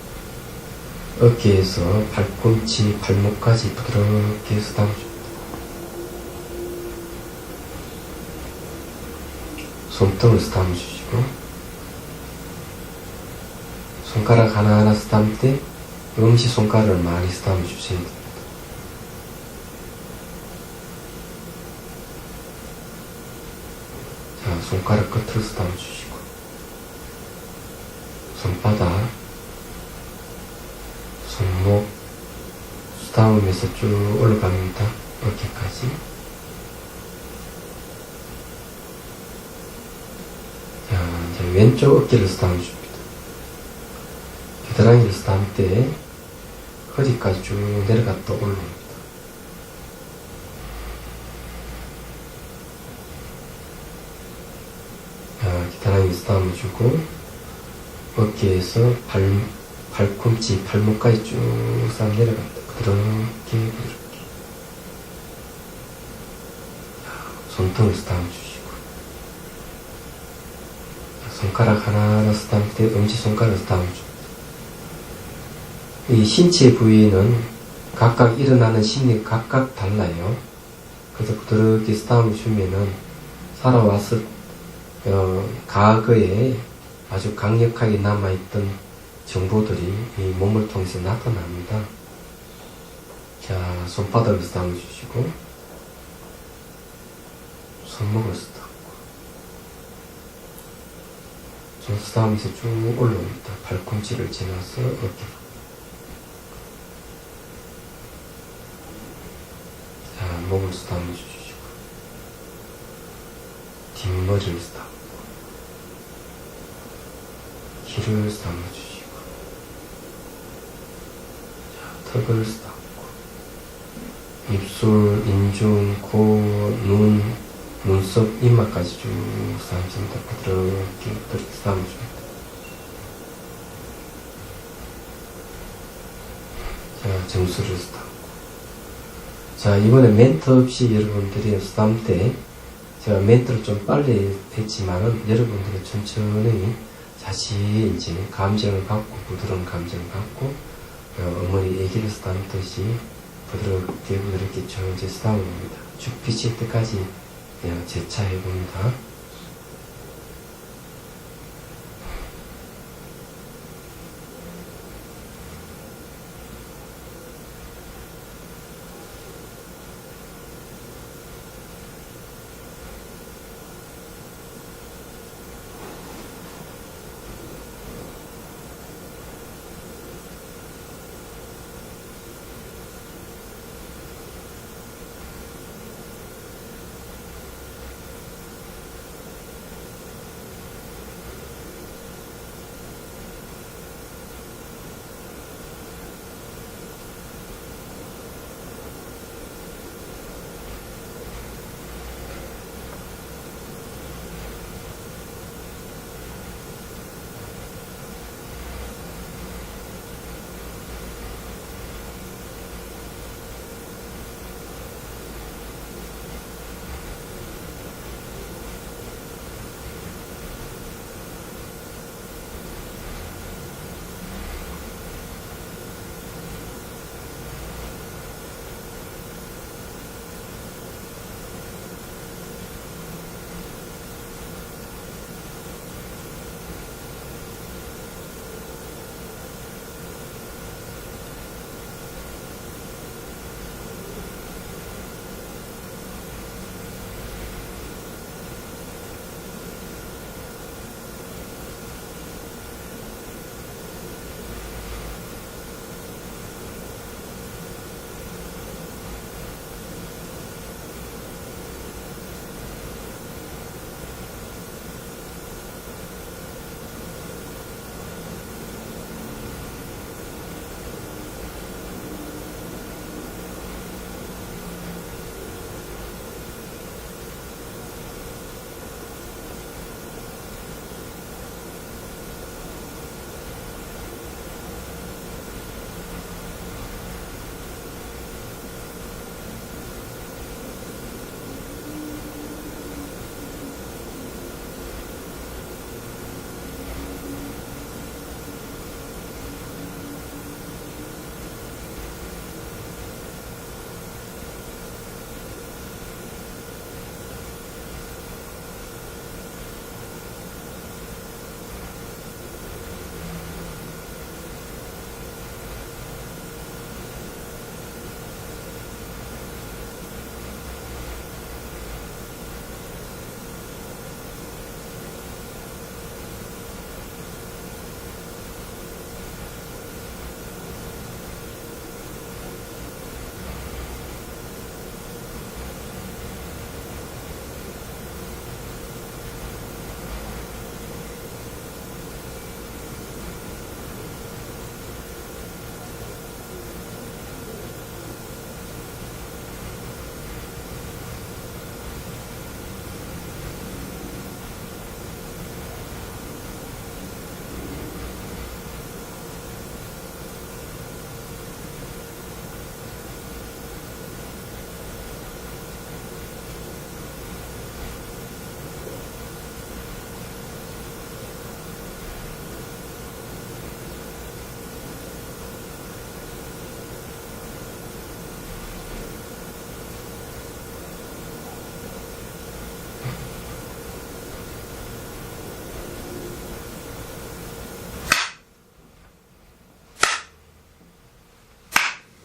어깨에서 발꿈치, 발목까지 부드럽게 쓰다듬어 줍니다. 손등을 쓰다듬어 주시고, 손가락 하나하나 쓰다듬을 때 엄지손가락을 많이 쓰다듬어 주셔야 됩니다. 자, 손가락 끝을 쓰다듬어 주시고, 손바닥, 손목 쓰다듬으면서 쭉 올라갑니다. 어깨까지. 자, 이제 왼쪽 어깨를 쓰다듬어 줍니다. 겨드랑이를 쓰다듬을 때 허리까지 쭉 내려갔다 올라옵니다. 자, 겨드랑이 쓰다듬어 주고, 어깨에서 발꿈치, 발목까지 쭉 싹 내려갑니다. 부드럽게. 손등을 쓰다듬어 주시고, 손가락 하나하나 쓰다듬을 때 엄지손가락을 쓰다듬어 줍니다. 이 신체 부위는 각각 일어나는 심리가 각각 달라요. 그래서 부드럽게 쓰다듬어 주면은 살아와서 과거에 아주 강력하게 남아있던 정보들이 이 몸을 통해서 나타납니다. 자, 손바닥을 쓰다듬어 주시고, 손목을 쓰다듬고, 손 쓰다듬으면서 쭉 올라옵니다. 발꿈치를 지나서 어깨로. 자, 목을 쓰다듬어 주시고, 뒷머리를 쓰다듬고, 귀를 쓰다듬어 주시고, 자, 턱을 쓰다듬고, 입술, 인중, 코, 눈, 눈썹, 이마까지 쭉 쓰다듬습니다. 부드럽게 쓰다듬어 줍니다. 자, 정수를 쓰다듬고. 자, 이번에 멘트 없이 여러분들이 쓰다듬을 때 제가 멘트를 좀 빨리 했지만은 여러분들은 천천히 자신이 이제 감정을 갖고, 부드러운 감정을 갖고, 어머니 아기를 쓰다듬듯이 부드럽게 천천히 쓰다듬습니다. 죽 비칠 때까지 그냥 재차해봅니다.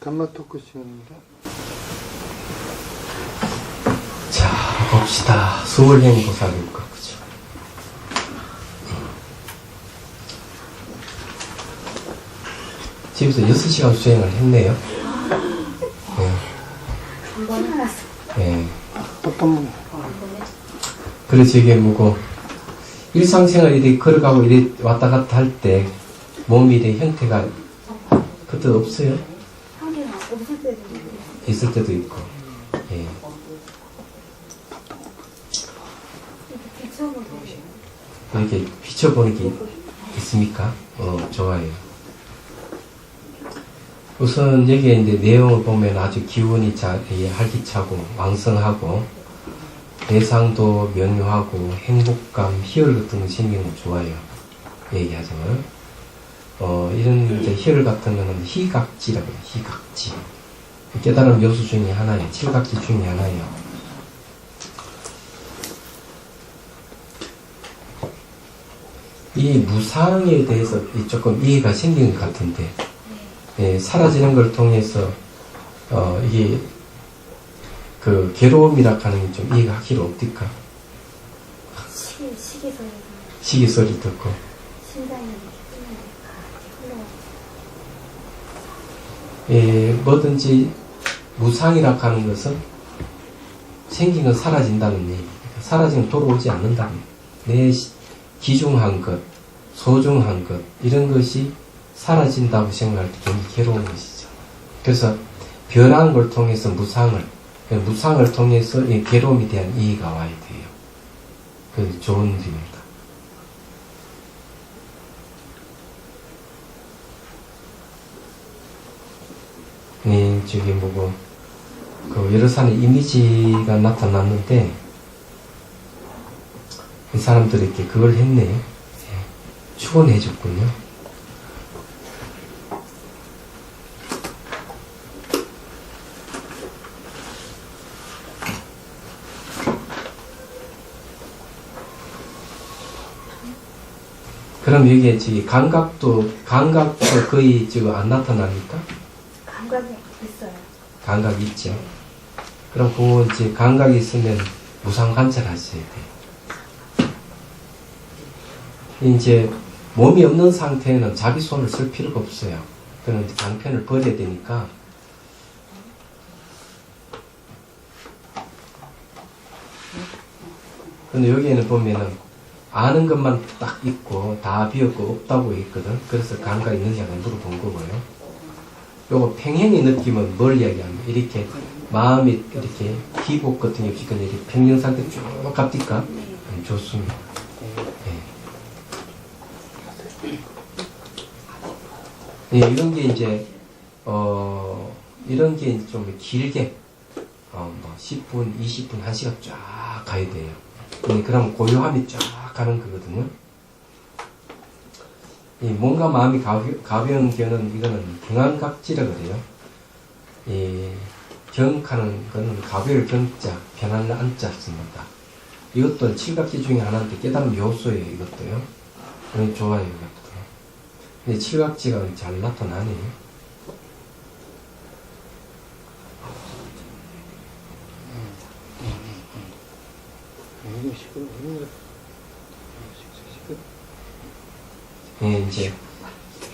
감마 토크 시간입니다. 자, 봅시다. 수월행 보살일까, 그죠? 집에서 6시간 수행을 했네요. 네. 어떤 분? 그래서 이게 뭐고, 일상생활 이렇게 걸어가고 이렇게 왔다 갔다 할 때, 몸이 이렇게 형태가, 그때 없어요? 있을 때도 있고, 예. 이렇게 비춰보는 게 있습니까? 좋아요. 우선 여기에 이제 내용을 보면 아주 기운이 활기차고 왕성하고 대상도 명료하고 행복감, 희열 같은 거 생기는 거 좋아요. 얘기하죠. 이런 이제 희열 같은 거는 희각지라고 해요. 희각지. 깨달음 요소 중에 하나예요. 칠각지 중에 하나예요. 이 무상에 대해서 조금 이해가 생긴 것 같은데, 예, 사라지는 걸 통해서, 이게, 그, 괴로움이라 하는 게 좀 이해가 하기로 없을까? 시기 소리 듣고. 심장이 예, 뭐든지 무상이라 하는 것은 생긴 건 사라진다는 얘기. 사라지면 돌아오지 않는다는 얘기. 내 귀중한 것, 소중한 것, 이런 것이 사라진다고 생각할 때 굉장히 괴로운 것이죠. 그래서 변한 걸 통해서 무상을 통해서 이 괴로움에 대한 이해가 와야 돼요. 그 좋은 일입니다. 네, 저기 뭐고, 그 여러 사람의 이미지가 나타났는데, 이 사람들에게 그걸 했네. 예, 축원해 줬군요. 그럼 여기에 저기 감각도 거의 지금 안 나타납니까? 감각이 있어요. 감각이 있죠. 그럼 그 이제 감각이 있으면 무상 관찰하셔야 돼요. 이제 몸이 없는 상태에는 자기 손을 쓸 필요가 없어요. 그는 강편을 버려야 되니까. 근데 여기에는 보면은 아는 것만 딱 있고 다 비었고 없다고 했거든. 그래서 감각 있느냐고 물어본 거고요. 요거 팽행의 느낌은 뭘 이야기하면 이렇게 마음이 이렇게 기복 같은 게 없이 그냥 이렇게 평정 상태 쭉 갑니까? 좋습니다. 네, 이런 게 이제, 이런 게 이제 좀 길게, 뭐 10분, 20분, 1시간 쫙 가야 돼요. 그럼 고요함이 쫙 가는 거거든요. 이 몸과 마음이 가벼운 경은 이거는 경안각지라 그래요. 이 경하는 거는 가벼울 경자, 편안한 안자 씁니다. 이것도 칠각지 중에 하나인데 깨달음 요소예요, 이것도요. 좋아요, 이것도. 근데 칠각지가 잘 나타나네요. 예, 이제.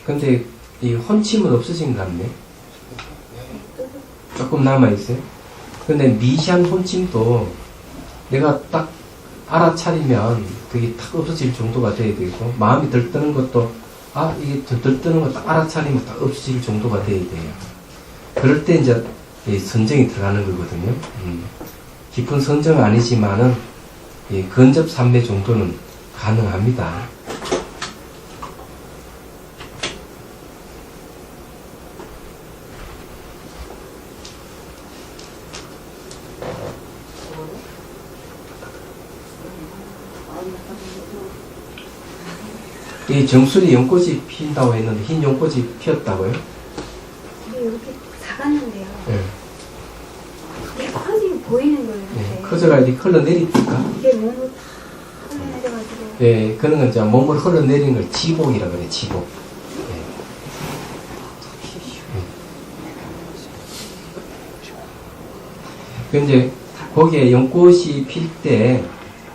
근데 이 혼침은 없어진 것 같네. 조금 남아있어요. 근데 미시한 혼침도 내가 딱 알아차리면 그게 탁 없어질 정도가 돼야 되고, 마음이 들뜨는 것도 이게 들뜨는 거 딱 알아차리면 딱 없어질 정도가 돼야 돼요. 그럴 때 이제 선정이 들어가는 거거든요. 깊은 선정은 아니지만은 근접 삼매 정도는 가능합니다. 이 정수리 연꽃이 피인다고 했는데 흰 연꽃이 피었다고요? 이게 이렇게 작았는데요. 예. 이게 커지고 보이는 거예요. 예. 커져가 이렇게 흘러내립니까? 이게 몸을 흘러내려가지고. 예, 그런 건 이제 몸을 흘러내리는 걸 지복이라고 그래요, 지복. 예. 근데 거기에 연꽃이 필 때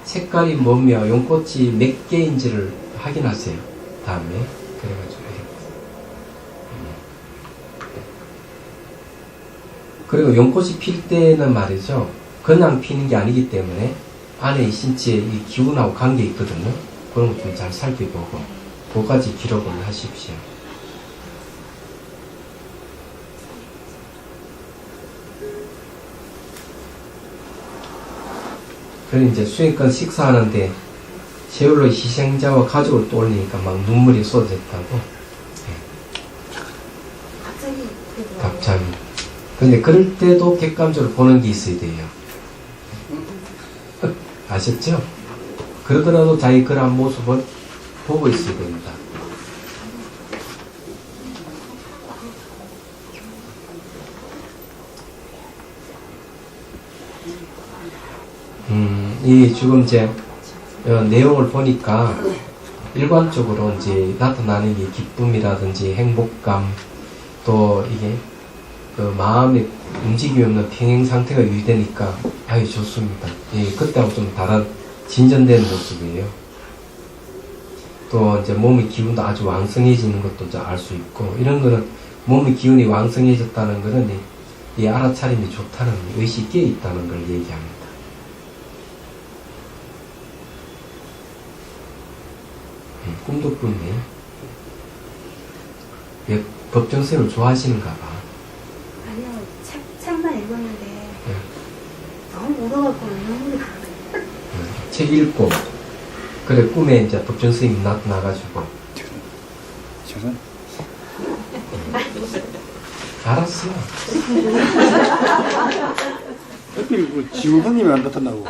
색깔이 뭐며 연꽃이 몇 개인지를 확인하세요. 다음에 그래가지고 그리고 연꽃이 필 때는 말이죠. 그냥 피는 게 아니기 때문에 안에 이 신체에 이 기운하고 관계 있거든요. 그런 거 좀 잘 살펴보고 그거까지 기록을 하십시오. 그리고 이제 수행권 식사하는데 세월호 희생자와 가족을 떠올리니까 막 눈물이 쏟아졌다고. 갑자기 그러더라고요. 갑자기. 근데 그럴 때도 객관적으로 보는 게 있어야 돼요. 아셨죠? 그러더라도 자기 그런 모습을 보고 있어야 됩니다. 이 지금 이제 내용을 보니까 일관적으로 이제 나타나는 게 기쁨이라든지 행복감 또 이게 그 마음의 움직임이 없는 평행 상태가 유지되니까 아유 좋습니다. 예, 그때하고 좀 다른 진전된 모습이에요. 또 이제 몸의 기운도 아주 왕성해지는 것도 알 수 있고 이런 거는 몸의 기운이 왕성해졌다는 거는 이 알아차림이 좋다는 의식이 깨 있다는 걸 얘기합니다. 꿈도 꾸네. 왜 법정쌤을 좋아하시는가 봐. 아니요, 책만 읽었는데 너무 울어갖고 눈물이 나요. 책 읽고 그래 꿈에 이제 법정쌤이 나타나가지고 저는 알았어. 하필 그 지우선님이 안 나타나고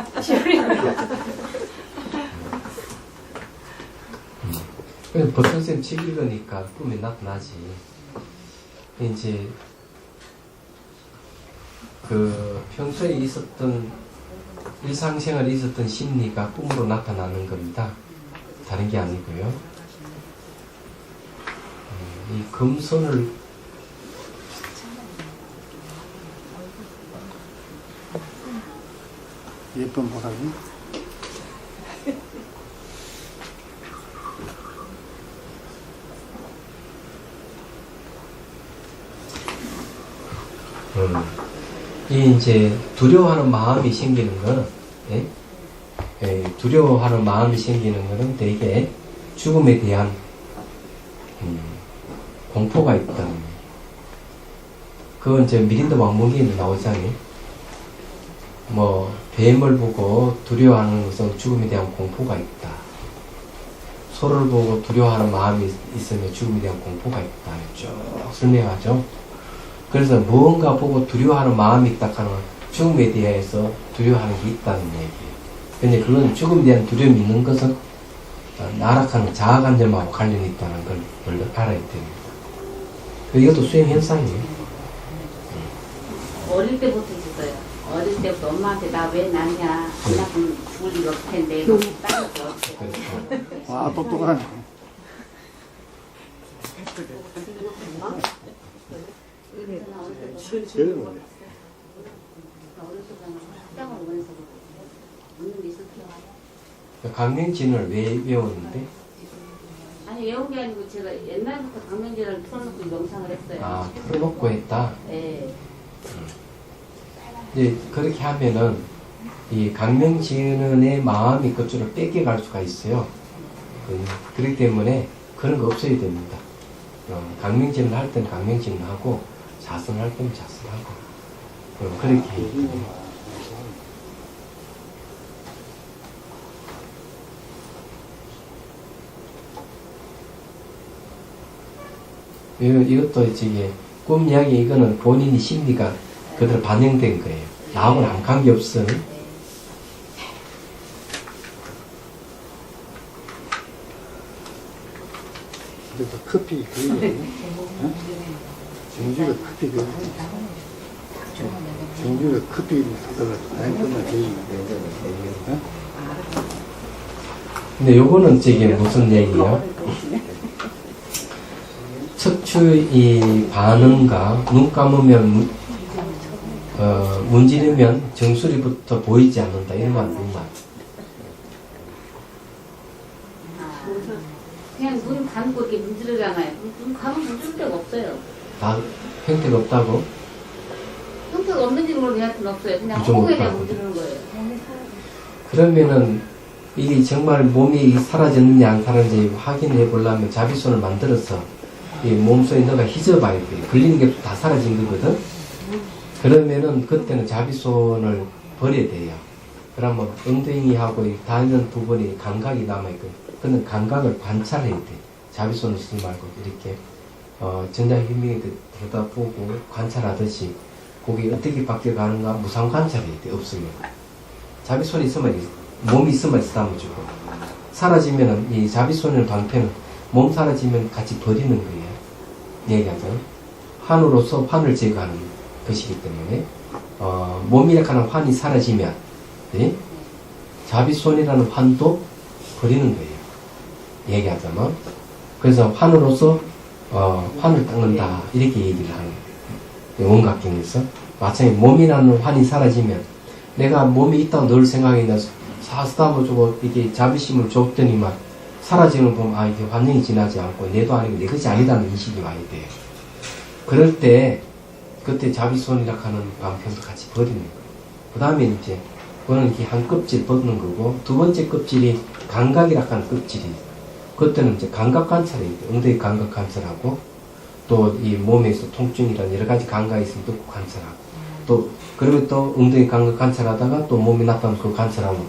그냥 법정쌤 책 읽으니까 꿈에 나타나지. 이제 그 평소에 있었던 일상생활에 있었던 심리가 꿈으로 나타나는 겁니다. 다른 게 아니고요. 이 금손을 예쁜 보람이 이 이제 두려워하는 마음이 생기는 거는 두려워하는 마음이 생기는 거는 대개 죽음에 대한 공포가 있다는 거예요. 그건 이제 미린다 왕몽기에도 나오잖아요. 뭐 뱀을 보고 두려워하는 것은 죽음에 대한 공포가 있다. 소를 보고 두려워하는 마음이 있으면 죽음에 대한 공포가 있다. 쭉 설명하죠. 그래서 무언가 보고 두려워하는 마음이 있다 하는 죽음에 대해서 두려워하는 게 있다는 얘기예요. 근데 그건 죽음에 대한 두려움이 있는 것은 나락하는 자아관념하고 관련이 있다는 걸 원래 알아야 됩니다. 이것도 수행 현상이에요. 어릴 때부터 있었어요. 어릴 때부터 엄마한테 나 왜 낳냐. 안 낳으면 죽을 리가 없을 텐데. 따졌죠. 그렇죠. 아 똑똑하네. 제일 뭐네. 강명진을 왜 외웠는데? 아니 외운 게 아니고 제가 옛날부터 강명진을 틀어놓고 명상을 했어요. 아, 틀어놓고 했다. 네. 이제 그렇게 하면은 이 강명진의 마음이 그쪽으로 뺏겨갈 수가 있어요. 그렇기 때문에 그런 거 없어야 됩니다. 강명진을 할 때는 강명진을 하고 자선을 할 때는 자선하고 그렇게 이것도 이제 꿈 이야기 이거는 본인이 심리가 그대로 반영된 거예요. 나하고는 아무 관계없음. 그래서 커피 그거거든요. 정주가 커피 그 정주가 커피를 사다가 다행히 되는데 근데 요거는 저게 무슨 얘기예요? 척추의 반응과 눈 감으면 문지르면 정수리부터 보이지 않는다. 이런 거 안 된다. 그냥 눈 감고 이렇게 문지르잖아요. 눈 감으면 문지를 데가 없어요. 다 형태가 없다고? 형태가 없는지 모르는 애한테는 없어요. 그냥 그 정도 허공에 대한 없다고. 문지르는 거예요. 몸이 사라져. 그러면은 이게 정말 몸이 사라졌느냐 안 사라졌는지 확인해 보려면 자비손을 만들어서 이 몸속에 너가 휘저어봐야 돼. 걸리는 게 다 사라진 거거든. 그러면은 그때는 자비손을 버려야 돼요. 그러면 엉덩이하고 이 닿는 부분이 감각이 남아있거든. 그는 감각을 관찰해야 돼. 자비손을 쓰지 말고 이렇게 전자현미에 들여다보고 관찰하듯이 거기 어떻게 바뀌어가는가 무상 관찰해야 돼. 없으면 자비손이 있으면 몸이 있으면 쓰다면 주고 사라지면은 이 자비손의 방패는 몸 사라지면 같이 버리는 거예요. 얘기하죠. 환으로서 환을 제거하는 것이기 때문에 몸이라고 하는 환이 사라지면 네? 자비손이라는 환도 버리는 거예요. 얘기하자면 그래서 환으로서 환을 닦는다 이렇게 얘기를 하는 거예요. 원각경에서 마찬가지 몸이라는 환이 사라지면 내가 몸이 있다고 늘 생각했는데 사스다고 주고 이게 자비심을 줬더니만 사라지는 걸 보면 이게 환경이 지나지 않고 내도 아니고 내 것이 아니다는 인식이 와야 돼요. 그럴 때 그때 자비손이라고 하는 방편도 같이 버리는 거예요. 그 다음에 이제 그거는 이렇게 한 껍질 벗는 거고 두 번째 껍질이 감각이라고 하는 껍질이 그때는 이제 감각 관찰해야 돼요. 엉덩이 감각 관찰하고 또 이 몸에서 통증이란 여러 가지 감각이 있으면 듣고 관찰하고 또 그리고 또 엉덩이 감각 관찰하다가 또 몸이 나타나면 그 관찰하면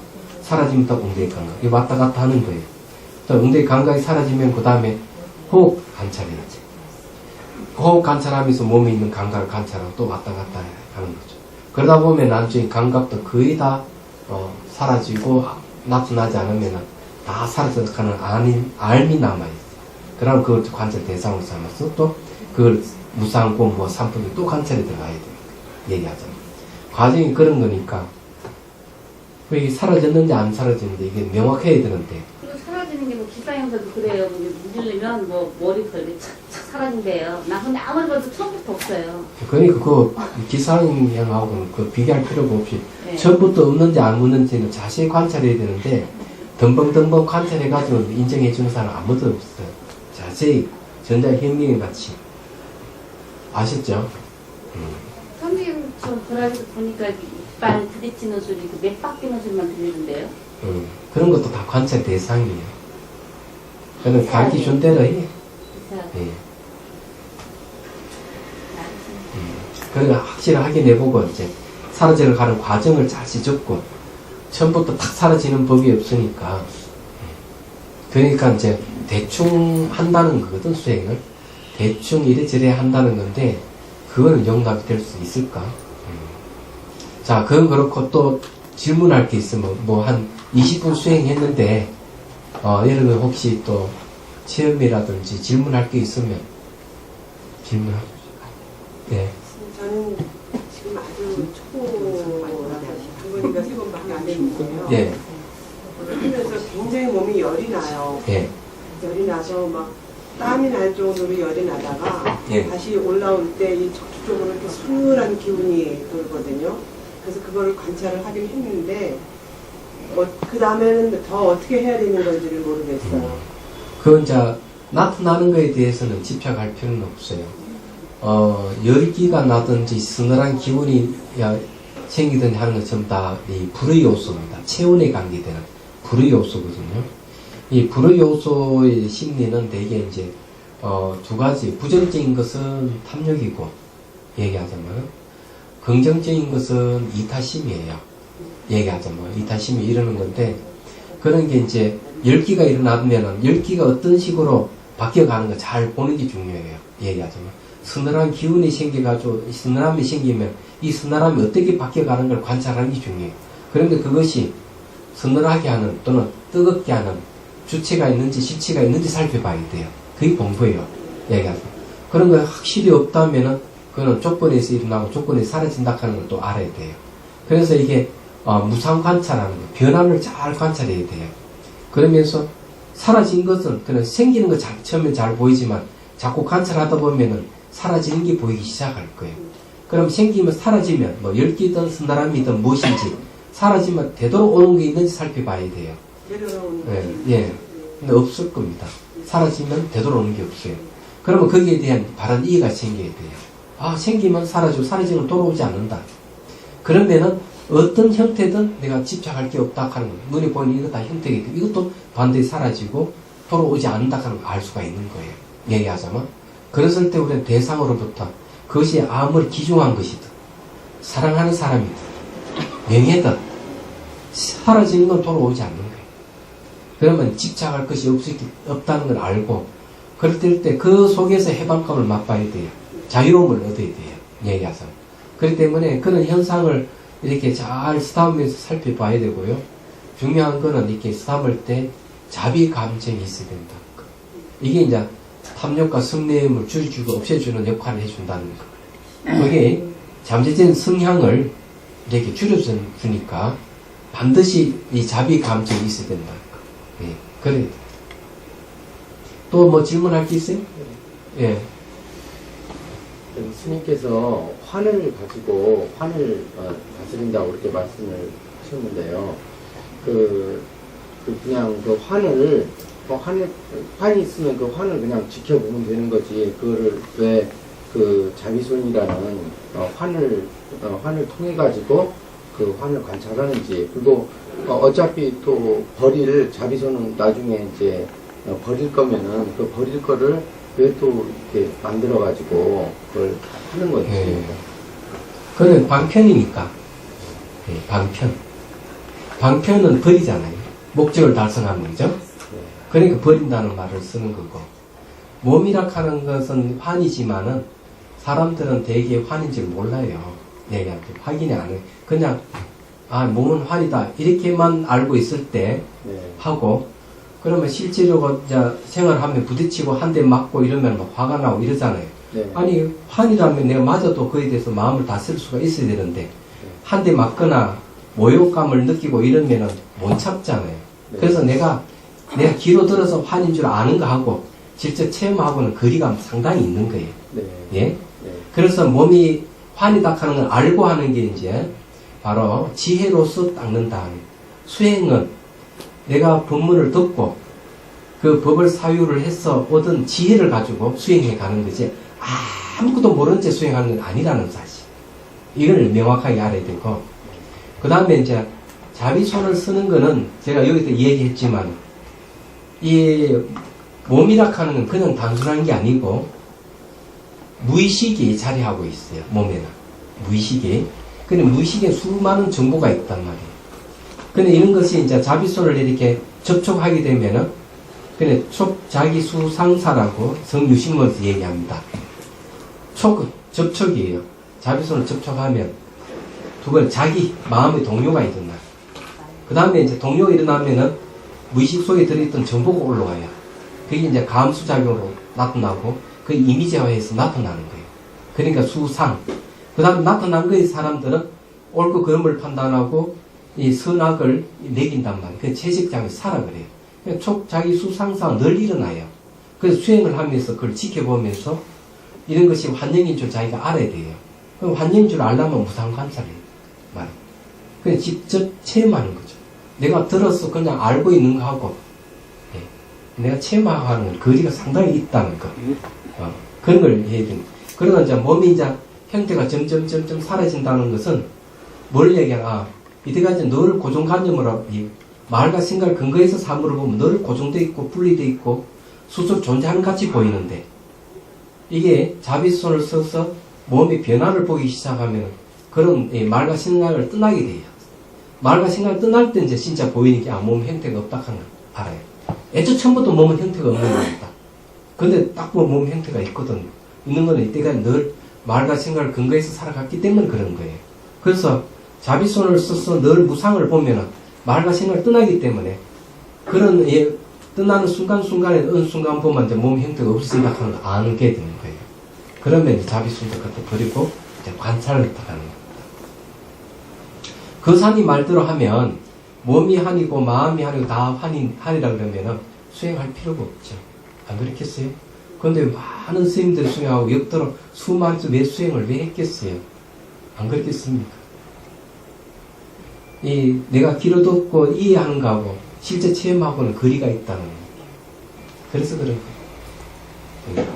사라지면 또 엉덩이 감각 이 왔다 갔다 하는 거예요. 또 엉덩이 감각이 사라지면 그 다음에 호흡 관찰해야지. 호흡 관찰하면서 몸에 있는 감각을 관찰하고 또 왔다 갔다 하는 거죠. 그러다 보면 나중에 감각도 거의 다 사라지고 나타나지 않으면 다 사라져가는 알미 남아있어요. 그럼 그걸 관찰 대상으로 삼아서 또 그걸 무상고 뭐 산품이 또 관찰이 들어가야 돼요. 얘기하자면. 과정이 그런 거니까 이게 사라졌는지 안 사라졌는지 이게 명확해야 되는데 그리고 사라지는 게 뭐 기사형사도 그래요. 문지르면 뭐 머리부터 이렇게 착착 사라진대요. 나 근데 아무리 봐도 처음부터 없어요. 그러니까 그 기상형하고는 그 비교할 필요가 없이 네. 처음부터 없는지 안 없는지는 자세히 관찰해야 되는데 덤벙덤벙 관찰해가지고 인정해 주는 사람 아무도 없어요. 자세히 전자현미경 같이 아셨죠? 선생님 저 브라질 보니까 이빨 부딪히는 소리, 그 맥박 뛰는 소리만 들리는데요. 그런 것도 다 관찰 대상이에요. 그는 가기 준 대로 해. 예. 그러니까 확실히 확인해보고 이제 사라져 가는 과정을 잘 지적고 처음부터 탁 사라지는 법이 없으니까 그러니까 이제 대충 한다는 거거든. 수행을 대충 이래저래 한다는 건데 그거는 용납이 될 수 있을까? 자, 그건 그렇고 또 질문할 게 있으면 뭐 한 20분 수행했는데 여러분 혹시 또 체험이라든지 질문할 게 있으면 질문하고 네. 저는 지금 아주 두 번인가 세 번밖에 안 됐는데요. 예. 하면서 굉장히 몸이 열이 나요. 예. 열이 나서 막 땀이 날 정도로 열이 나다가 예. 다시 올라올 때 이 척추 쪽으로 이렇게 서늘한 기운이 돌거든요. 그래서 그거를 관찰을 하긴 했는데 그 다음에는 더 어떻게 해야 되는 건지를 모르겠어요. 그 이제 나타나는 거에 대해서는 집착할 필요는 없어요. 열기가 나든지 서늘한 기운이 생기든지 하는 것 전부 다 이 불의 요소입니다. 체온에 관계되는 불의 요소거든요. 이 불의 요소의 심리는 대개 이제 두 가지 부정적인 것은 탐욕이고 얘기하자면 긍정적인 것은 이타심이에요. 얘기하자면 이타심이 이러는 건데 그런 게 이제 열기가 일어나면은 열기가 어떤 식으로 바뀌어가는 거 잘 보는 게 중요해요. 얘기하자면 서늘한 기운이 생겨가지고 서늘함이 생기면 이 서늘함이 어떻게 바뀌어가는 걸 관찰하는 게 중요해요. 그런데 그것이 서늘하게 하는 또는 뜨겁게 하는 주체가 있는지 실체가 있는지 살펴봐야 돼요. 그게 공부예요. 얘기하자면 그런 거 확실히 없다면은 그거는 조건에서 일어나고 조건에서 사라진다 하는 걸 또 알아야 돼요. 그래서 이게 무상 관찰하는 거, 변화를 잘 관찰해야 돼요. 그러면서 사라진 것은 그냥 생기는 거 처음에 잘 보이지만 자꾸 관찰하다 보면은 사라지는 게 보이기 시작할 거예요. 그럼 생기면 사라지면 뭐 열기든 스나람이든 무엇인지 사라지면 되도록 오는 게 있는지 살펴봐야 돼요. 내려오는 예, 예. 근데 없을 겁니다. 사라지면 되돌아오는 게 없어요. 그러면 거기에 대한 바른 이해가 생겨야 돼요. 아, 생기면 사라지고 사라지면 돌아오지 않는다. 그러면은 어떤 형태든 내가 집착할 게 없다 하는 거예요. 눈에 보이는 이거 다 형태이기 때문에 이것도 반드시 사라지고 돌아오지 않는다 하는 걸 알 수가 있는 거예요. 얘기하자면. 그랬을 때 우리는 대상으로부터 그것이 아무리 귀중한 것이든 사랑하는 사람이든 명예든 사라지는 건 돌아오지 않는 거예요. 그러면 집착할 것이 없다는 걸 알고 그럴 때 그 속에서 해방감을 맛봐야 돼요. 자유로움을 얻어야 돼요. 얘기하자면. 그렇기 때문에 그런 현상을 이렇게 잘 쓰다보면서 살펴봐야 되고요. 중요한 거는 이렇게 쓰다볼 때 자비 감정이 있어야 된다. 이게 이제 탐욕과 성냄을 줄여주고 없애주는 역할을 해준다는 거. 그게 잠재적인 성향을 이렇게 줄여주니까 반드시 이 자비 감정이 있어야 된다. 예, 그래. 또 뭐 질문할 게 있어요? 예. 스님께서 환을 가지고 환을 다스린다고 그렇게 말씀을 하셨는데요. 그냥 그 환을 환이 있으면 그 환을 그냥 지켜보면 되는 거지. 그거를 왜 그 자비손이라는 환을 통해 가지고 그 환을 관찰하는지. 그리고 어차피 또 버릴 자비손은 나중에 이제 버릴 거면은 그 버릴 거를 왜 또 이렇게 만들어가지고 그걸 하는 거지. 네. 그건 방편이니까. 네, 방편. 방편은 버리잖아요. 목적을 달성하는 거죠. 그러니까 버린다는 말을 쓰는 거고. 몸이라 하는 것은 환이지만은 사람들은 대개 환인 줄 몰라요. 얘기할 때 확인이 안 해요. 그냥 아 몸은 환이다 이렇게만 알고 있을 때 하고 그러면 실제로 이제 생활하면 부딪히고 한 대 맞고 이러면 막 화가 나고 이러잖아요. 네. 아니 환이라면 내가 맞아도 그에 대해서 마음을 다스릴 수가 있어야 되는데 한 대 맞거나 모욕감을 느끼고 이러면은 못 참잖아요. 네. 그래서 내가 귀로 들어서 환인 줄 아는 거 하고 실제 체험하고는 거리가 상당히 있는 거예요. 네. 예? 네. 그래서 몸이 환이다 하는 걸 알고 하는 게 이제 바로 지혜로서 닦는다. 수행은 내가 법문을 듣고 그 법을 사유를 해서 얻은 지혜를 가지고 수행해 가는 거지 아무것도 모르는 채 수행하는 건 아니라는 사실. 이걸 명확하게 알아야 되고 그 다음에 이제 자비손을 쓰는 거는 제가 여기서 얘기했지만 이 몸이라 하는 건 그냥 단순한 게 아니고 무의식이 자리하고 있어요. 몸에는. 무의식이. 근데 무의식에 수많은 정보가 있단 말이에요. 근데 이런 것이 이제 자비손을 이렇게 접촉하게 되면은 근데 자기 수상사라고 성유식문에서 얘기합니다. 접촉이에요. 자비손을 접촉하면 두 번 자기 마음의 동요가 일어나요. 그 다음에 이제 동요가 일어나면은 무의식 속에 들어있던 정보가 올라와요. 그게 이제 감수작용으로 나타나고 그 이미지화해서 나타나는 거예요. 그러니까 수상. 그 다음에 나타난 거의 사람들은 옳고 그름을 판단하고 이 선악을 매긴단 말이에요. 그 채식장에 살아 그래요. 자기 수상상 늘 일어나요. 그래서 수행을 하면서 그걸 지켜보면서 이런 것이 환영인 줄 자기가 알아야 돼요. 그럼 환영인 줄 알려면 무상관찰이에요. 그냥 직접 체험하는 거죠. 내가 들어서 그냥 알고 있는 거하고 내가 체험하는 건 거리가 상당히 있다는 거. 그런 걸 해야 됩니다. 그러나 이제 몸이 이제 형태가 점점 사라진다는 것은 뭘 얘기하나, 이때까지 늘 고정관념으로 말과 생각을 근거해서 사물을 보면 늘 고정되어 있고 분리되어 있고 수적 존재하는 같이 보이는데 이게 자비손을 써서 몸의 변화를 보기 시작하면 그런 말과 생각을 떠나게 돼요. 말과 생각을 떠날 때 이제 진짜 보이는 게 몸 형태가 없다 하는 걸 알아요. 애초 처음부터 몸은 형태가 없는 겁니다. 근데 딱 보면 몸 형태가 있거든요. 있는 거는 이때까지 늘 말과 생각을 근거해서 살아갔기 때문에 그런 거예요. 그래서 자비손을 써서 늘 무상을 보면은 말과 생각을 떠나기 때문에 그런 떠나는 순간순간에 어느 순간 보면 이제 몸 형태가 없으니까 하는 걸 아게 되는 거예요. 그러면 이제 자비손도 갖다 버리고 이제 관찰을 하는 겁니다. 그 산이 말대로 하면 몸이 한이고 마음이 한이고 다 한이라 그러면은 수행할 필요가 없죠. 안 그렇겠어요? 그런데 많은 스님들이 수행하고 역대로 수많은 매 수행을 왜 했겠어요? 안 그렇겠습니까? 이 내가 귀로 듣고 이해하는 거하고 실제 체험하고는 거리가 있다는 거예요. 그래서 그런 거예요.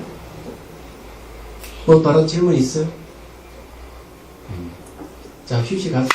뭐 다른 질문 있어요? 자, 휴식하세요.